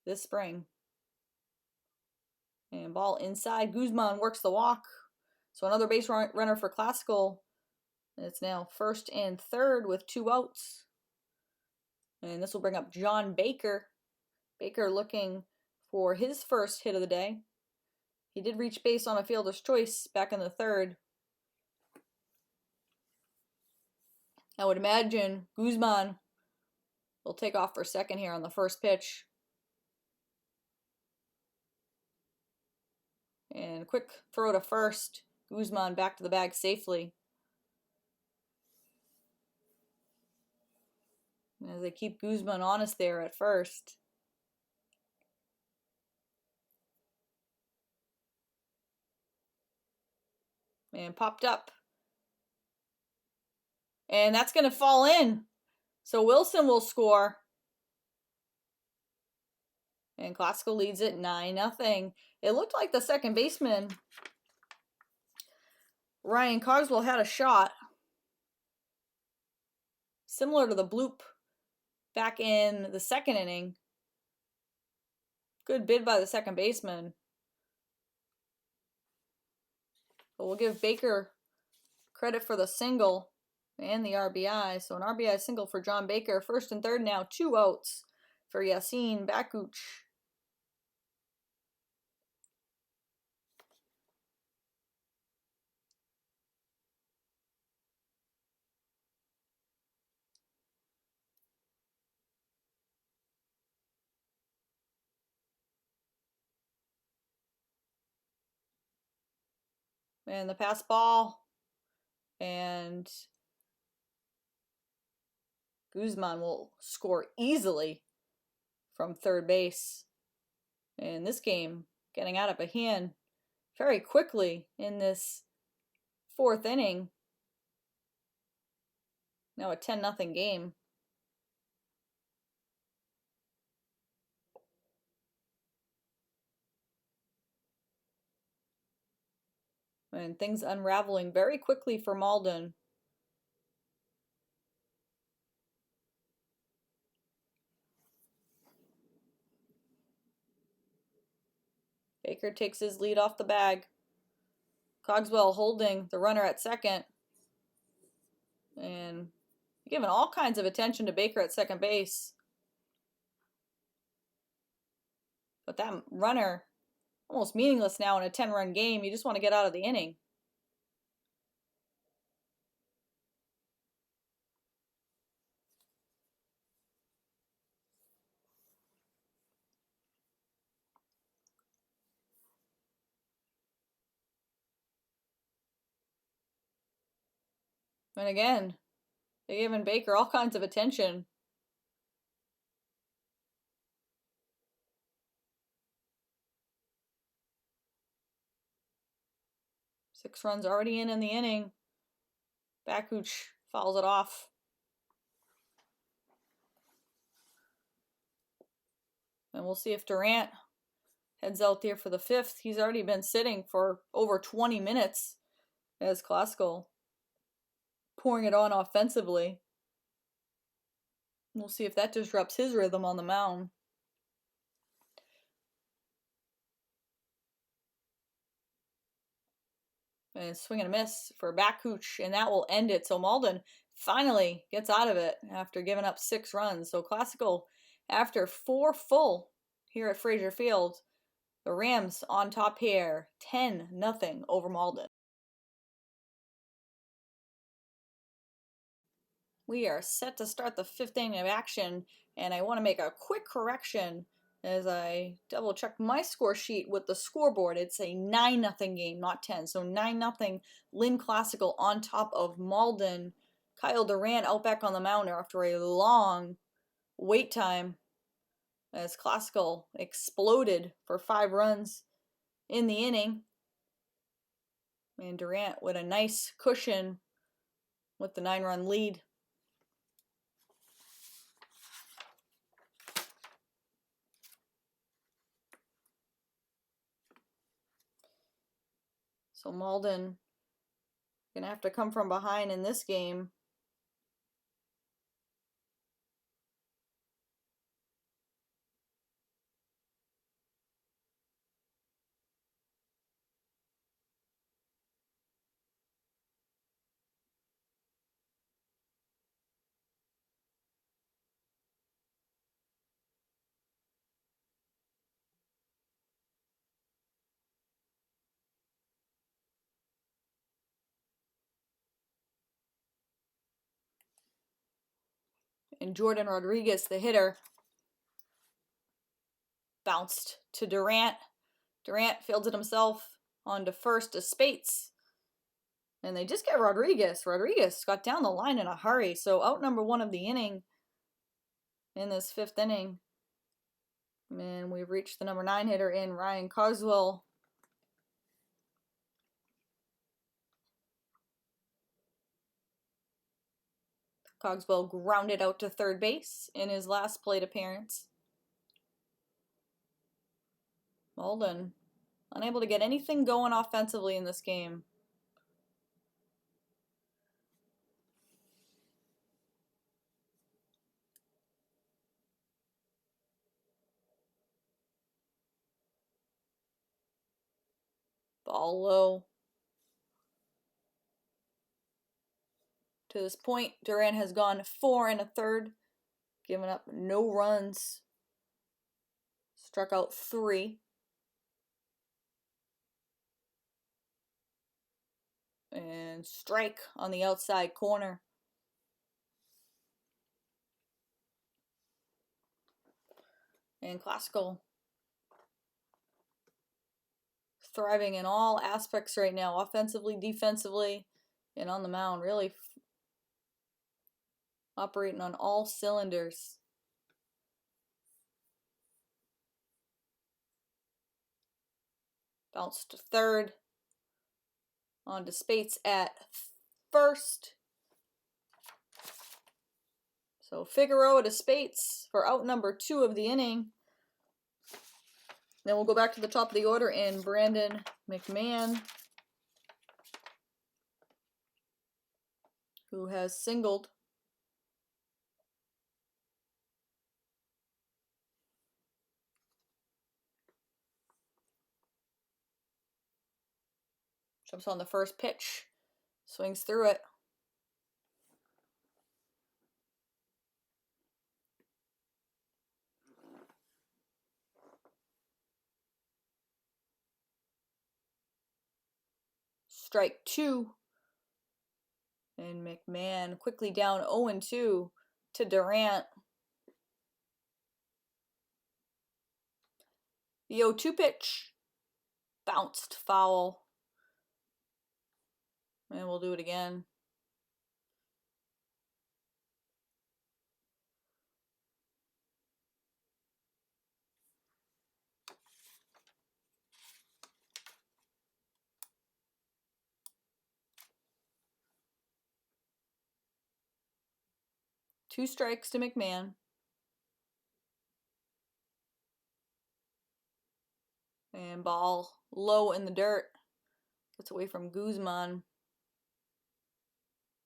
this spring. And ball inside. Guzman works the walk. So another base runner for Classical. It's now first and third with 2 outs. And this will bring up John Baker. Baker looking for his first hit of the day. He did reach base on a fielder's choice back in the third. I would imagine Guzman will take off for second here on the first pitch. And quick throw to first. Guzman back to the bag safely. As they keep Guzman honest there at first. And popped up. And that's going to fall in. So Wilson will score. And Classical leads it 9-0. It looked like the second baseman, Ryan Cogswell, had a shot. Similar to the bloop back in the second inning. Good bid by the second baseman. But we'll give Baker credit for the single and the RBI. So an RBI single for John Baker. First and third now, 2 outs for Yasin Bakuch. And the pass ball. And Guzman will score easily from third base. And this game getting out of hand very quickly in this fourth inning. Now a 10-0 game. And things unraveling very quickly for Malden. Baker takes his lead off the bag. Cogswell holding the runner at second. And giving all kinds of attention to Baker at second base. But that runner, almost meaningless now in a 10-run game. You just want to get out of the inning. And again, they're giving Baker all kinds of attention. Six runs already in the inning. Bakuch fouls it off. And we'll see if Durant heads out there for the fifth. He's already been sitting for over 20 minutes as Classical pouring it on offensively. We'll see if that disrupts his rhythm on the mound. And swing and a miss for Bakuch, and that will end it. So Malden finally gets out of it after giving up 6 runs. So Classical, after 4 full here at Frazier Field, the Rams on top here, 10-0 over Malden. We are set to start the 5th inning of action, and I want to make a quick correction as I double check my score sheet with the scoreboard. It's a 9-0 game, not 10. So 9-0 Lynn Classical on top of Malden. Kyle Durant out back on the mound after a long wait time as Classical exploded for 5 runs in the inning. And Durant with a nice cushion with the 9-run lead. So Malden gonna have to come from behind in this game. And Jordan Rodriguez, the hitter, bounced to Durant. Durant fielded himself onto first to Spates. And they just get Rodriguez. Rodriguez got down the line in a hurry. So out number 1 of the inning in this 5th inning. And we've reached the number 9 hitter in Ryan Cogswell. Cogswell grounded out to third base in his last plate appearance. Malden unable to get anything going offensively in this game. Ball low. To this point, Durant has gone 4 1/3, given up no runs, struck out 3. And strike on the outside corner. And Classical thriving in all aspects right now, offensively, defensively, and on the mound, really operating on all cylinders. Bounce to third, on to Spates at first. So Figueroa to Spates for out number 2 of the inning. Then we'll go back to the top of the order and Brandon McMahon, who has singled. Jumps on the first pitch, swings through it. Strike 2. And McMahon quickly down 0-2 to Durant. The 0-2 pitch bounced foul. And we'll do it again. 2 strikes to McMahon. And ball low in the dirt. Gets away from Guzman.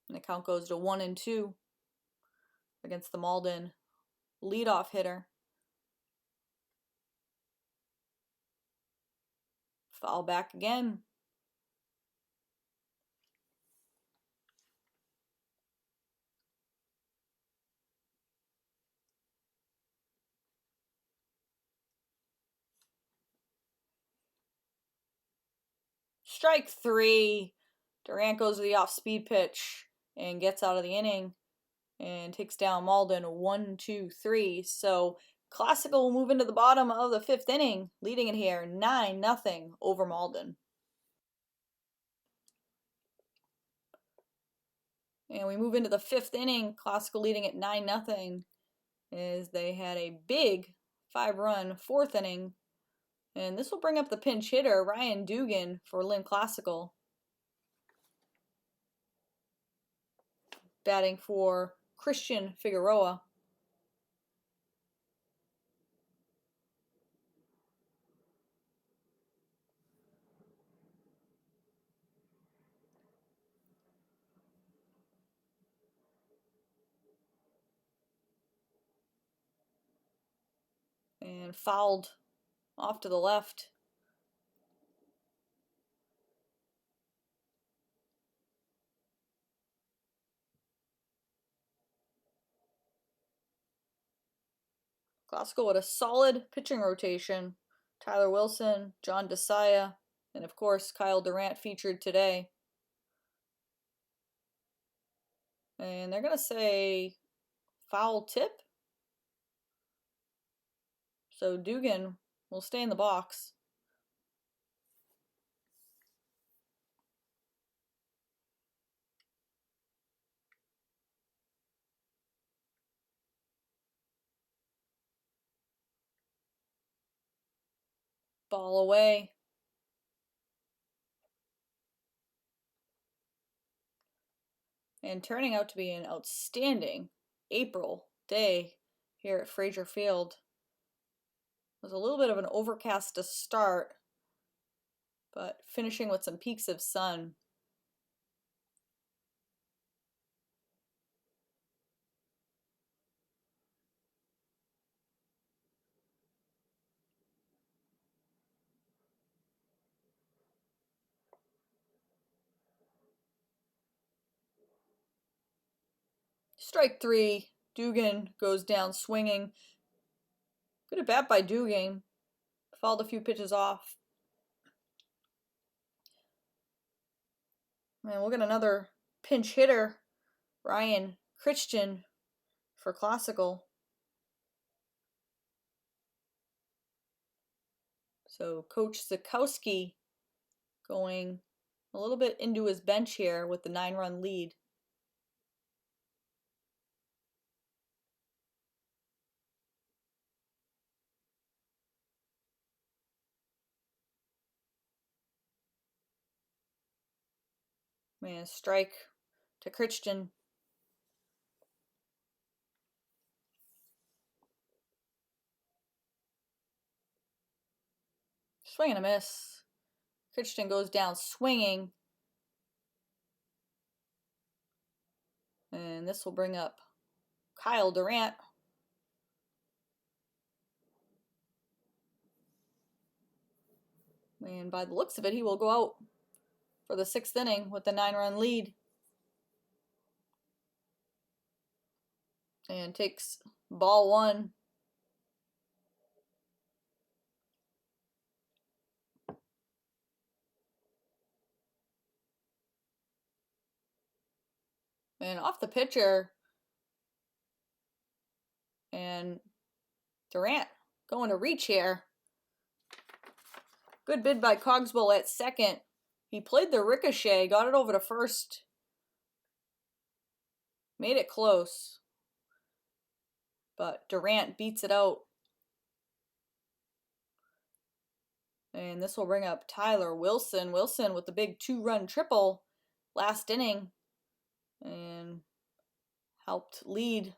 And the count goes to 1-2 against the Malden leadoff hitter. Foul back again. Strike 3. Durant goes to the off-speed pitch and gets out of the inning and takes down Malden 1-2-3. So Classical will move into the bottom of the 5th inning, leading it here 9-0 over Malden. And we move into the 5th inning, Classical leading at 9-0 as they had a big 5-run 4th inning. And this will bring up the pinch hitter, Ryan Dugan, for Lynn Classical. Batting for Christian Figueroa. And fouled off to the left. Classical with a solid pitching rotation. Tyler Wilson, John Desaya, and of course Kyle Durant featured today. And they're going to say foul tip. So Dugan will stay in the box. Ball away. And turning out to be an outstanding April day here at Frazier Field. It was a little bit of an overcast to start, but finishing with some peaks of sun. Strike 3. Dugan goes down swinging. Good at bat by Dugan. Fouled a few pitches off. And we'll get another pinch hitter, Ryan Christian, for Classical. So Coach Zukowski going a little bit into his bench here with the 9-run lead. Man, strike to Christian. Swing and a miss. Christian goes down swinging. And this will bring up Kyle Durant. And by the looks of it, he will go out for the 6th inning with the 9-run lead. And takes ball 1. And off the pitcher. And Durant going to reach here. Good bid by Cogswell at second. He played the ricochet, got it over to first. Made it close. But Durant beats it out. And this will bring up Tyler Wilson. Wilson with the big 2-run triple last inning. And helped lead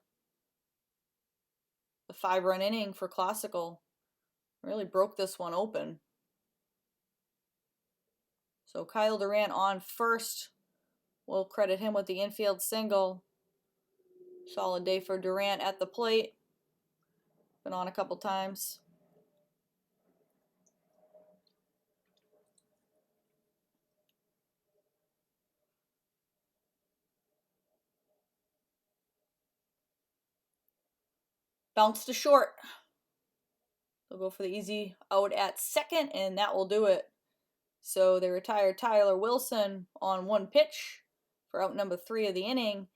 The 5-run inning for Classical really broke this one open. So Kyle Durant on first. We'll credit him with the infield single. Solid day for Durant at the plate. Been on a couple times. Bounce to short. They'll go for the easy out at second, and that will do it. So they retired Tyler Wilson on one pitch for out number 3 of the inning.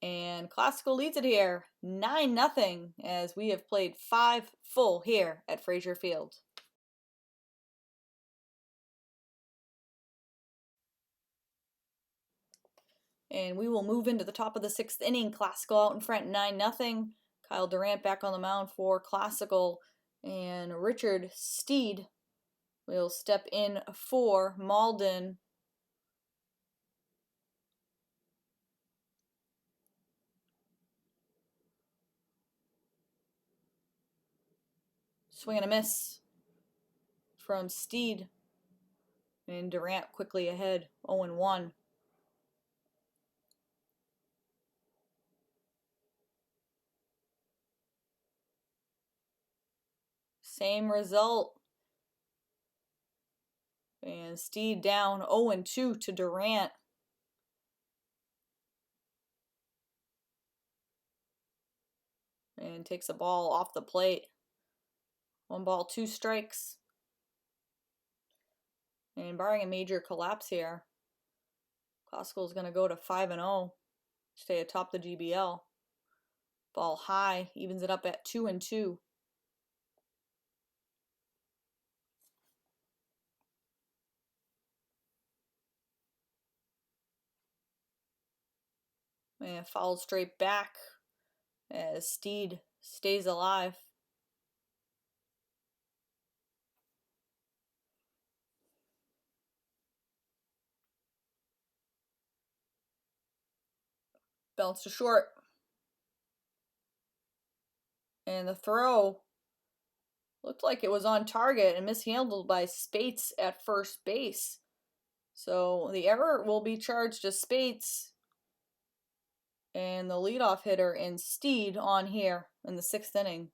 And Classical leads it here 9-0 as we have played 5 full here at Frazier Field. And we will move into the top of the 6th inning. Classical out in front 9-0. Kyle Durant back on the mound for Classical. And Richard Steed will step in for Malden. Swing and a miss from Steed. And Durant quickly ahead, 0-1. Same result. And Steed down 0-2 to Durant. And takes a ball off the plate. 1 ball, 2 strikes. And barring a major collapse here, Classical is going to go to 5-0, stay atop the GBL. Ball high, evens it up at 2-2. And fouled straight back as Steed stays alive. Bounce to short. And the throw looked like it was on target and mishandled by Spates at first base. So the error will be charged to Spates and the leadoff hitter in Steed on here in the 6th inning.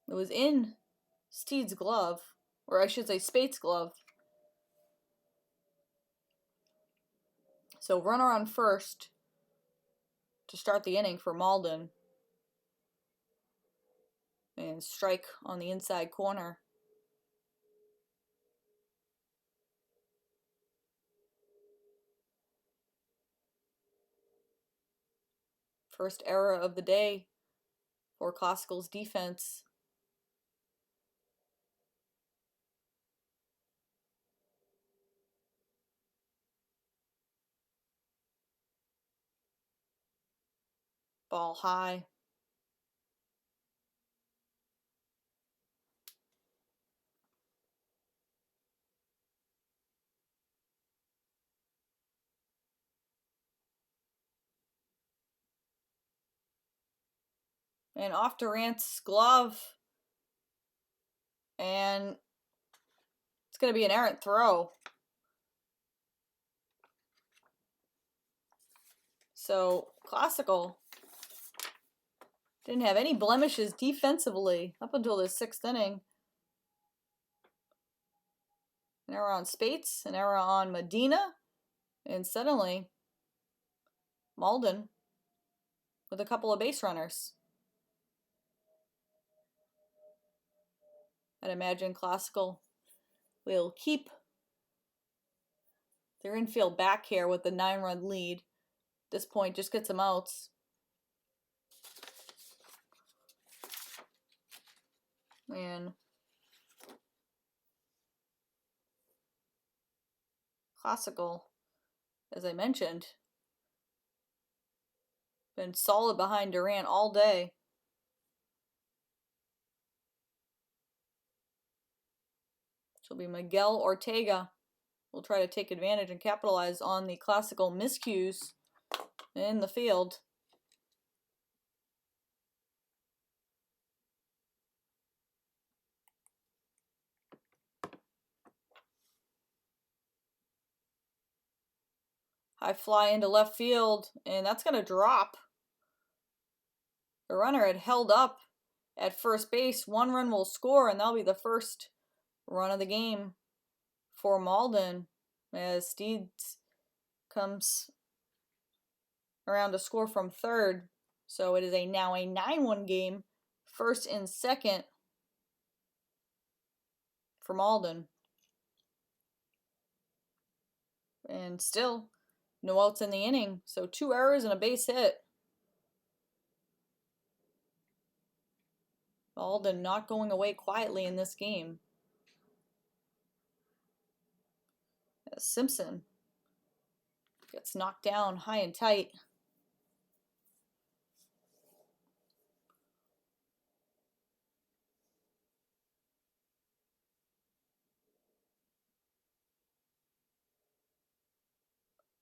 It was in Steed's glove, or I should say Spates' glove. So runner on first to start the inning for Malden. And strike on the inside corner. First error of the day for Classical's defense. Ball high. And off Durant's glove. And it's going to be an errant throw. So Classical didn't have any blemishes defensively up until the 6th inning. An error on Spates, an error on Medina, and suddenly Malden with a couple of base runners. I'd imagine Classical will keep their infield back here with the 9-run lead. At this point, just get some outs. And Classical, as I mentioned, been solid behind Durant all day. So it'll be Miguel Ortega. Will try to take advantage and capitalize on the Classical miscues. in the field. High fly into left field, and that's going to drop. The runner had held up at first base. 1 run will score, and that'll be the first run of the game for Malden as Steeds comes around to score from third. So it is now a 9-1 game, first and second for Malden. And still no outs in the inning, so 2 errors and a base hit. Malden not going away quietly in this game. As Simpson gets knocked down high and tight.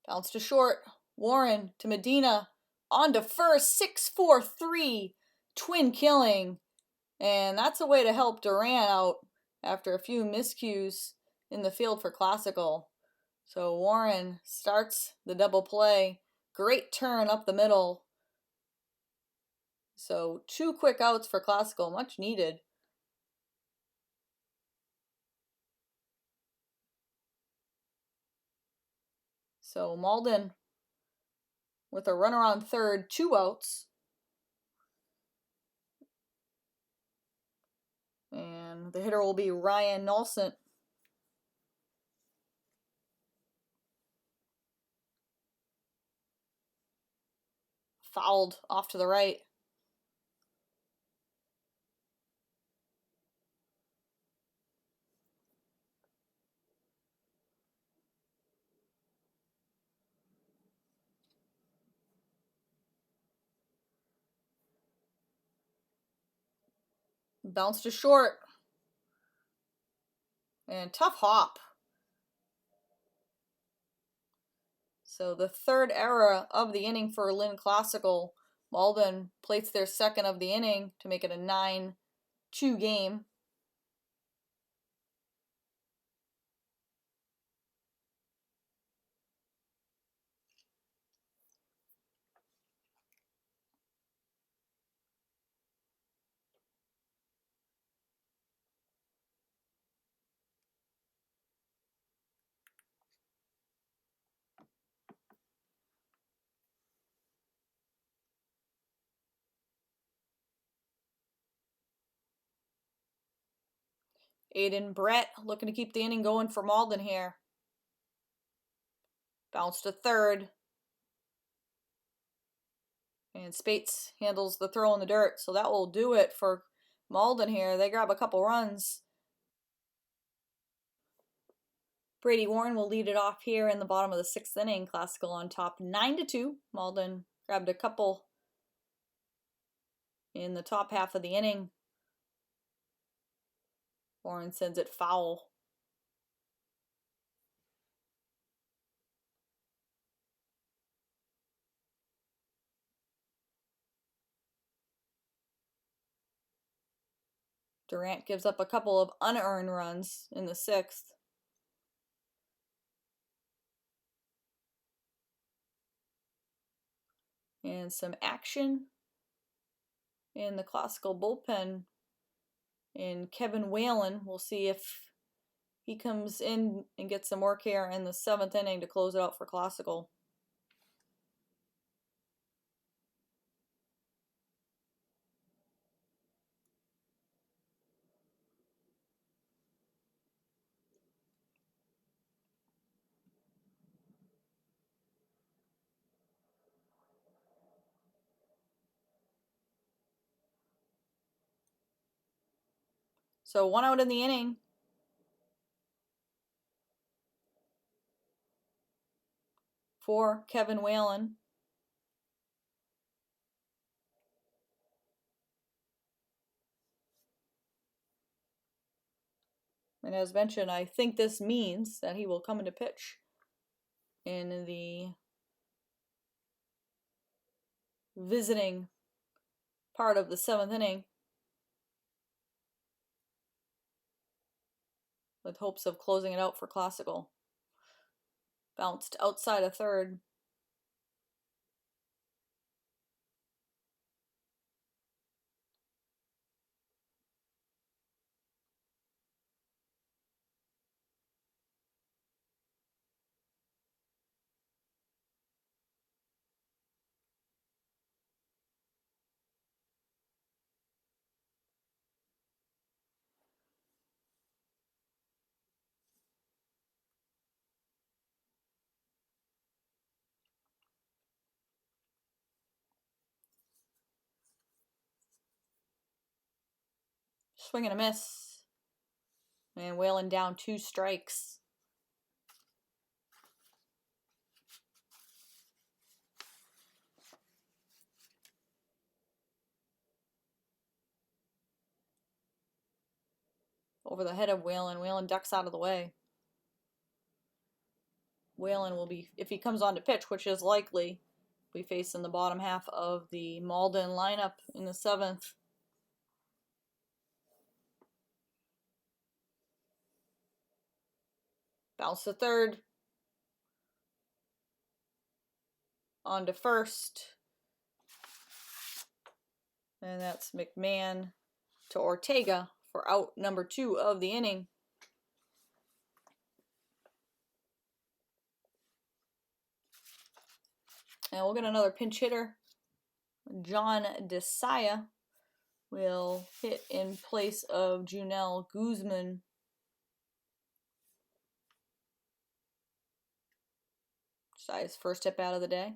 Bounce to short. Warren to Medina. On to first. 6-4-3. Twin killing. And that's a way to help Durant out after a few miscues in the field for Classical. So Warren starts the double play. Great turn up the middle. So 2 quick outs for Classical. Much needed. So Malden with a runner on third, 2 outs. And the hitter will be Ryan Nolson. Fouled off to the right. Bounce to short. And tough hop. So the third error of the inning for Lynn Classical. Malden plates their second of the inning to make it a 9-2 game. Aiden Brett looking to keep the inning going for Malden here. Bounce to third. And Spates handles the throw in the dirt. So that will do it for Malden here. They grab a couple runs. Brady Warren will lead it off here in the bottom of the 6th inning. Classical on top 9-2. Malden grabbed a couple in the top half of the inning. Warren sends it foul. Durant gives up a couple of unearned runs in the 6th. And some action in the Classical bullpen. And Kevin Whalen, we'll see if he comes in and gets some work here in the 7th inning to close it out for Classical. So 1 out in the inning. For Kevin Whalen. And as mentioned, I think this means that he will come into pitch in the visiting part of the 7th inning with hopes of closing it out for Classical. Bounced outside of third. Swing and a miss. And Whalen down 2 strikes. Over the head of Whalen. Whalen ducks out of the way. Whalen will be, if he comes on to pitch, which is likely, be facing the bottom half of the Malden lineup in the 7th. Bounce to third. On to first. And that's McMahon to Ortega for out number 2 of the inning. And we'll get another pinch hitter. John Desaya will hit in place of Junel Guzman. Desaya's first hit out of the day.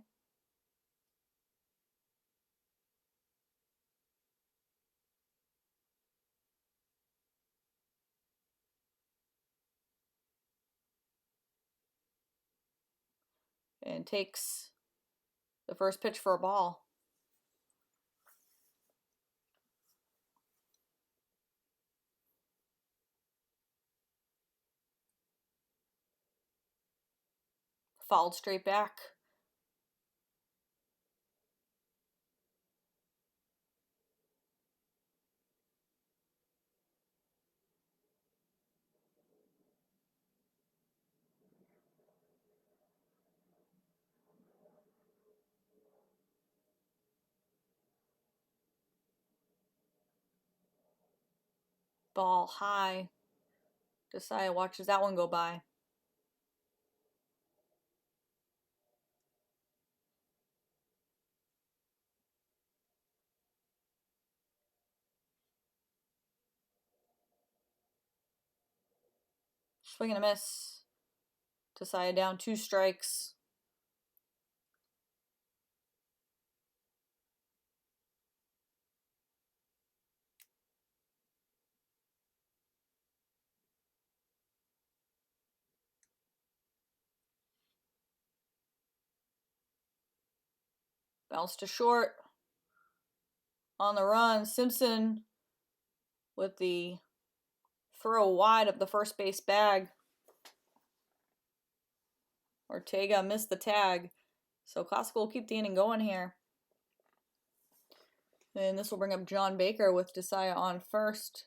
And takes the first pitch for a ball. Fouled straight back. Ball high. Desaya watches that one go by. Swing and a miss. Desaya down 2 strikes. Bounce to short. On the run, Simpson with the throw wide of the first base bag. Ortega missed the tag. So Classical will keep the inning going here. And this will bring up John Baker with Desaya on first.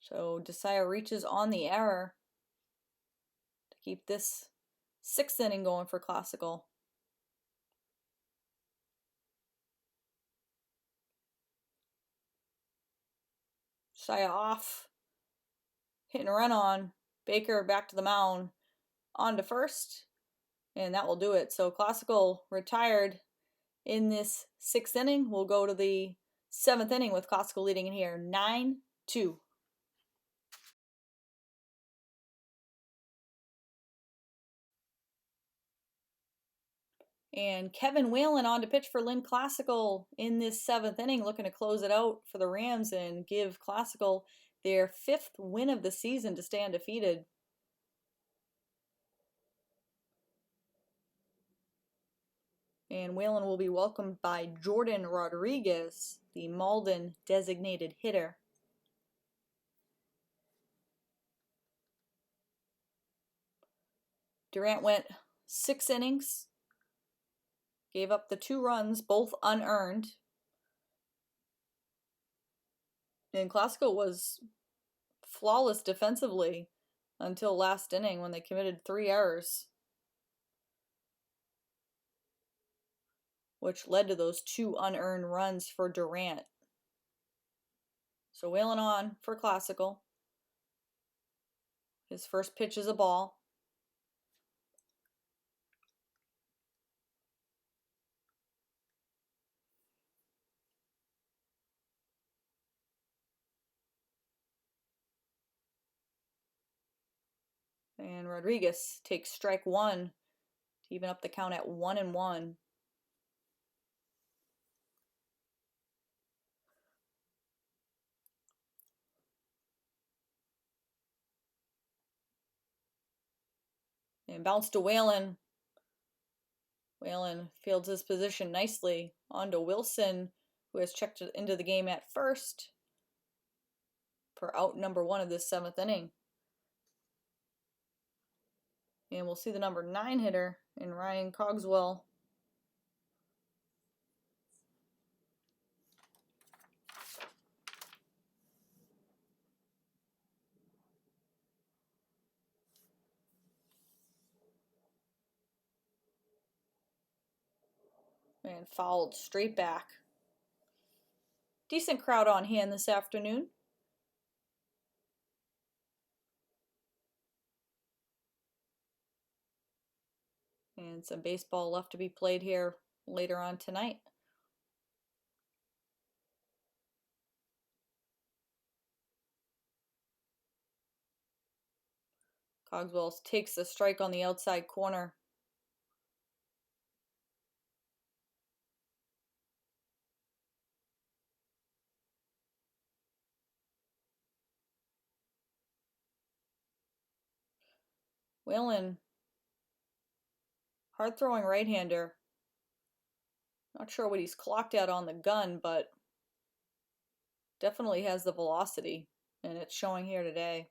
So Desaya reaches on the error to keep this 6th inning going for Classical. Desaya off. Hit and run on. Baker back to the mound. On to first. And that will do it. So Classical retired in this 6th inning. We'll go to the 7th inning with Classical leading in here 9-2. And Kevin Whalen on to pitch for Lynn Classical in this 7th inning, looking to close it out for the Rams and give Classical their 5th win of the season to stay undefeated. And Whalen will be welcomed by Jordan Rodriguez, the Malden designated hitter. Durant went 6 innings, gave up the 2 runs, both unearned. And Classical was flawless defensively until last inning when they committed 3 errors, which led to those 2 unearned runs for Durant. So Whalen on for Classical. His first pitch is a ball. And Rodriguez takes strike 1 to even up the count at 1-1. And bounce to Whalen. Whalen fields his position nicely. On to Wilson, who has checked into the game at first for out number 1 of this 7th inning. And we'll see the number 9 hitter in Ryan Cogswell. And fouled straight back. Decent crowd on hand this afternoon. And some baseball left to be played here later on tonight. Cogswell takes the strike on the outside corner. Whalen, hard throwing right-hander. Not sure what he's clocked at on the gun, but definitely has the velocity, and it's showing here today.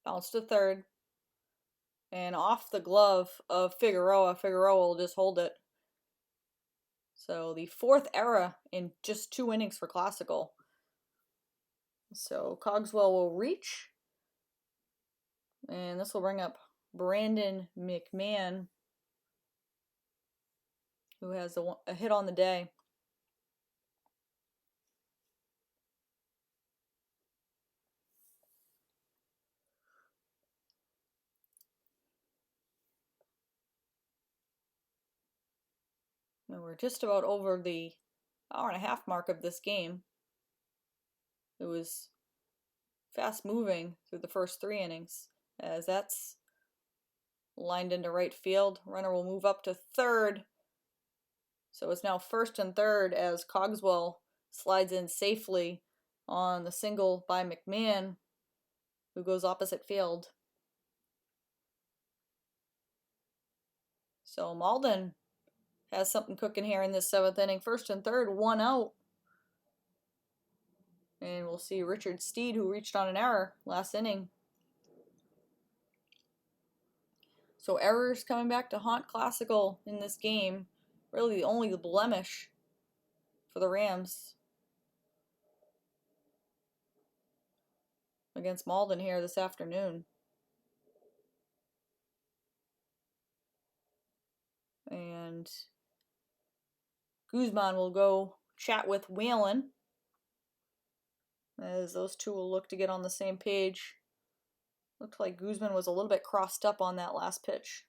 Bounce to third. And off the glove of Figueroa. Figueroa will just hold it. So the 4th error in just 2 innings for Classical. So Cogswell will reach. And this will bring up Brandon McMahon, who has a hit on the day. And we're just about over the hour-and-a-half mark of this game. It was fast moving through the first 3 innings, as that's lined into right field. Runner will move up to third. So it's now 1st and 3rd as Cogswell slides in safely on the single by McMahon, who goes opposite field. So Malden has something cooking here in this 7th inning. 1st and 3rd, 1 out. And we'll see Richard Steed, who reached on an error last inning. So errors coming back to haunt Classical in this game. Really only the blemish for the Rams against Malden here this afternoon. And Guzman will go chat with Whalen, as those two will look to get on the same page. Looked like Guzman was a little bit crossed up on that last pitch.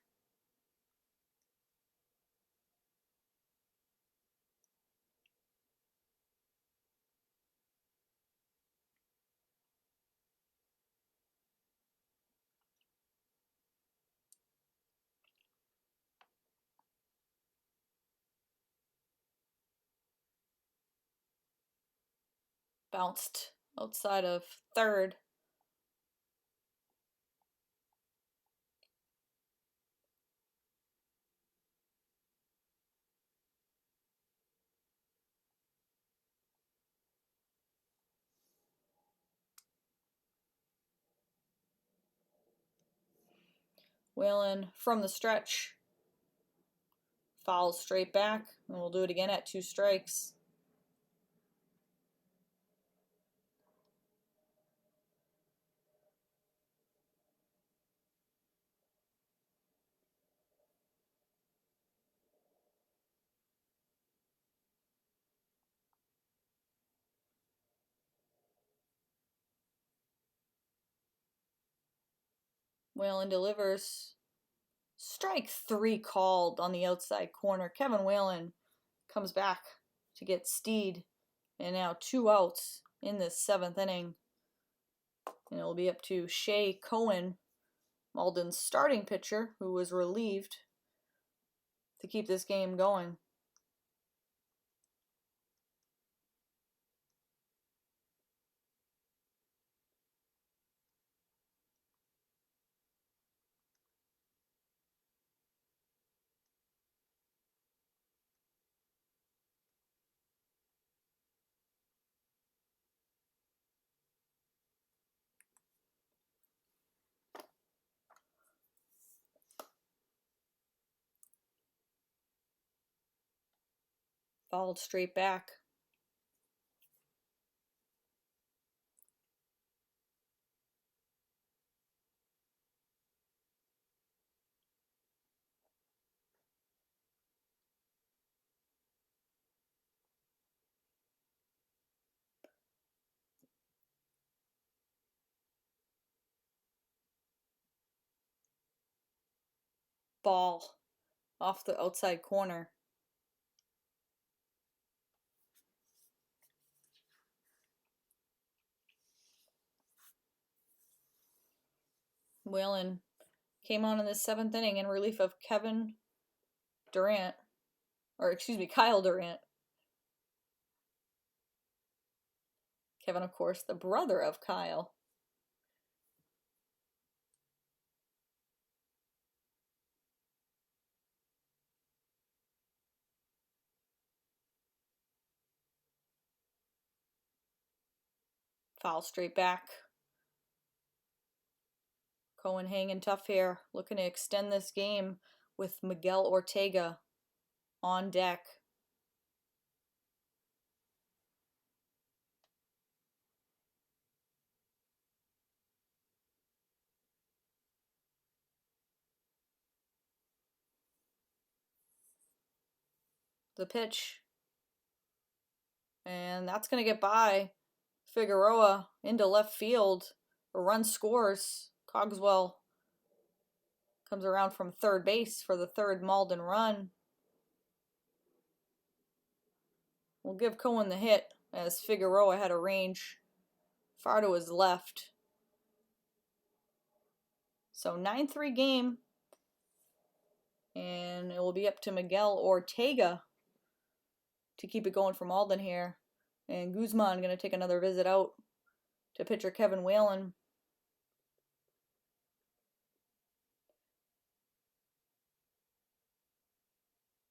Bounced outside of third. Whalen from the stretch. Fouls straight back, and we'll do it again at 2 strikes. Whalen delivers. Strike 3 called on the outside corner. Kevin Whalen comes back to get Steed, and now 2 outs in this 7th inning. And it'll be up to Shea Cohen, Malden's starting pitcher, who was relieved, to keep this game going. Fouled straight back. Ball off the outside corner. Whalen came on in the 7th inning in relief of Kyle Durant. Kevin, of course, the brother of Kyle. Foul straight back. Cohen hanging tough here, looking to extend this game with Miguel Ortega on deck. The pitch. And that's going to get by. Figueroa into left field. A run scores. Cogswell comes around from third base for the 3rd Malden run. We'll give Cohen the hit as Figueroa had a range far to his left. So 9-3 game. And it will be up to Miguel Ortega to keep it going for Malden here. And Guzman going to take another visit out to pitcher Kevin Whalen.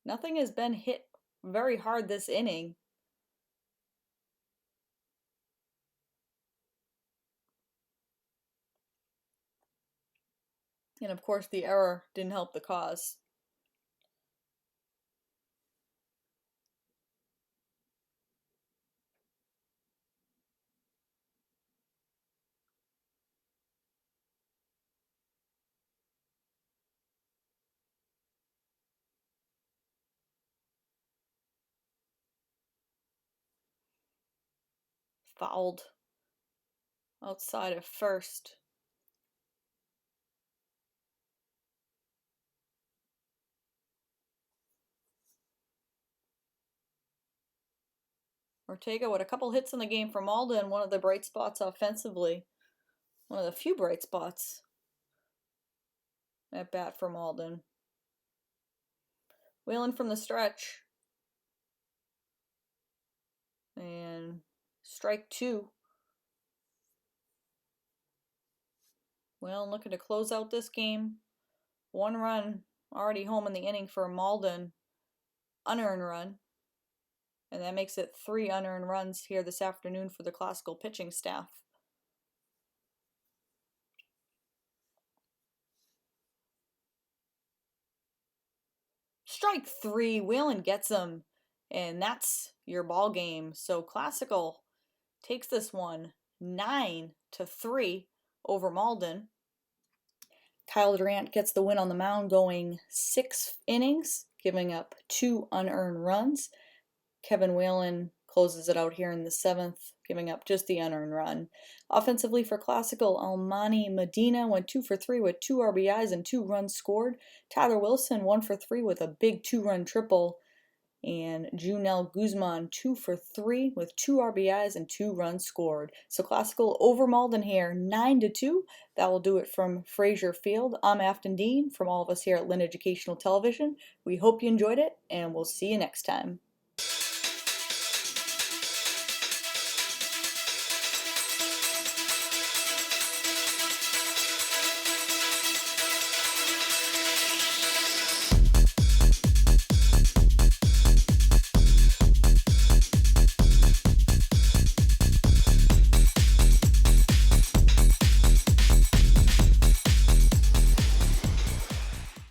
Nothing has been hit very hard this inning. And of course the error didn't help the cause. Fouled outside of first. Ortega with a couple hits in the game for Malden, one of the bright spots offensively. One of the few bright spots at bat for Malden. Whalen from the stretch. And strike 2. Whalen looking to close out this game. 1 run already home in the inning for Malden. Unearned run. And that makes it 3 unearned runs here this afternoon for the classical pitching staff. Strike three, Whalen gets him, and that's your ball game. So Classical takes this one 9-3 over Malden. Kyle Durant gets the win on the mound, going 6 innings, giving up 2 unearned runs. Kevin Whalen closes it out here in the 7th, giving up just the unearned run. Offensively for Classical, Almani Medina went 2 for 3 with 2 RBIs and 2 runs scored. Tyler Wilson 1 for 3 with a big 2-run triple. And Junel Guzman 2 for 3 with 2 RBIs and 2 runs scored. So Classical over Malden here 9-2. That will do it from Frazier Field. I'm Afton Dean from all of us here at Lynn Educational Television. We hope you enjoyed it, and we'll see you next time.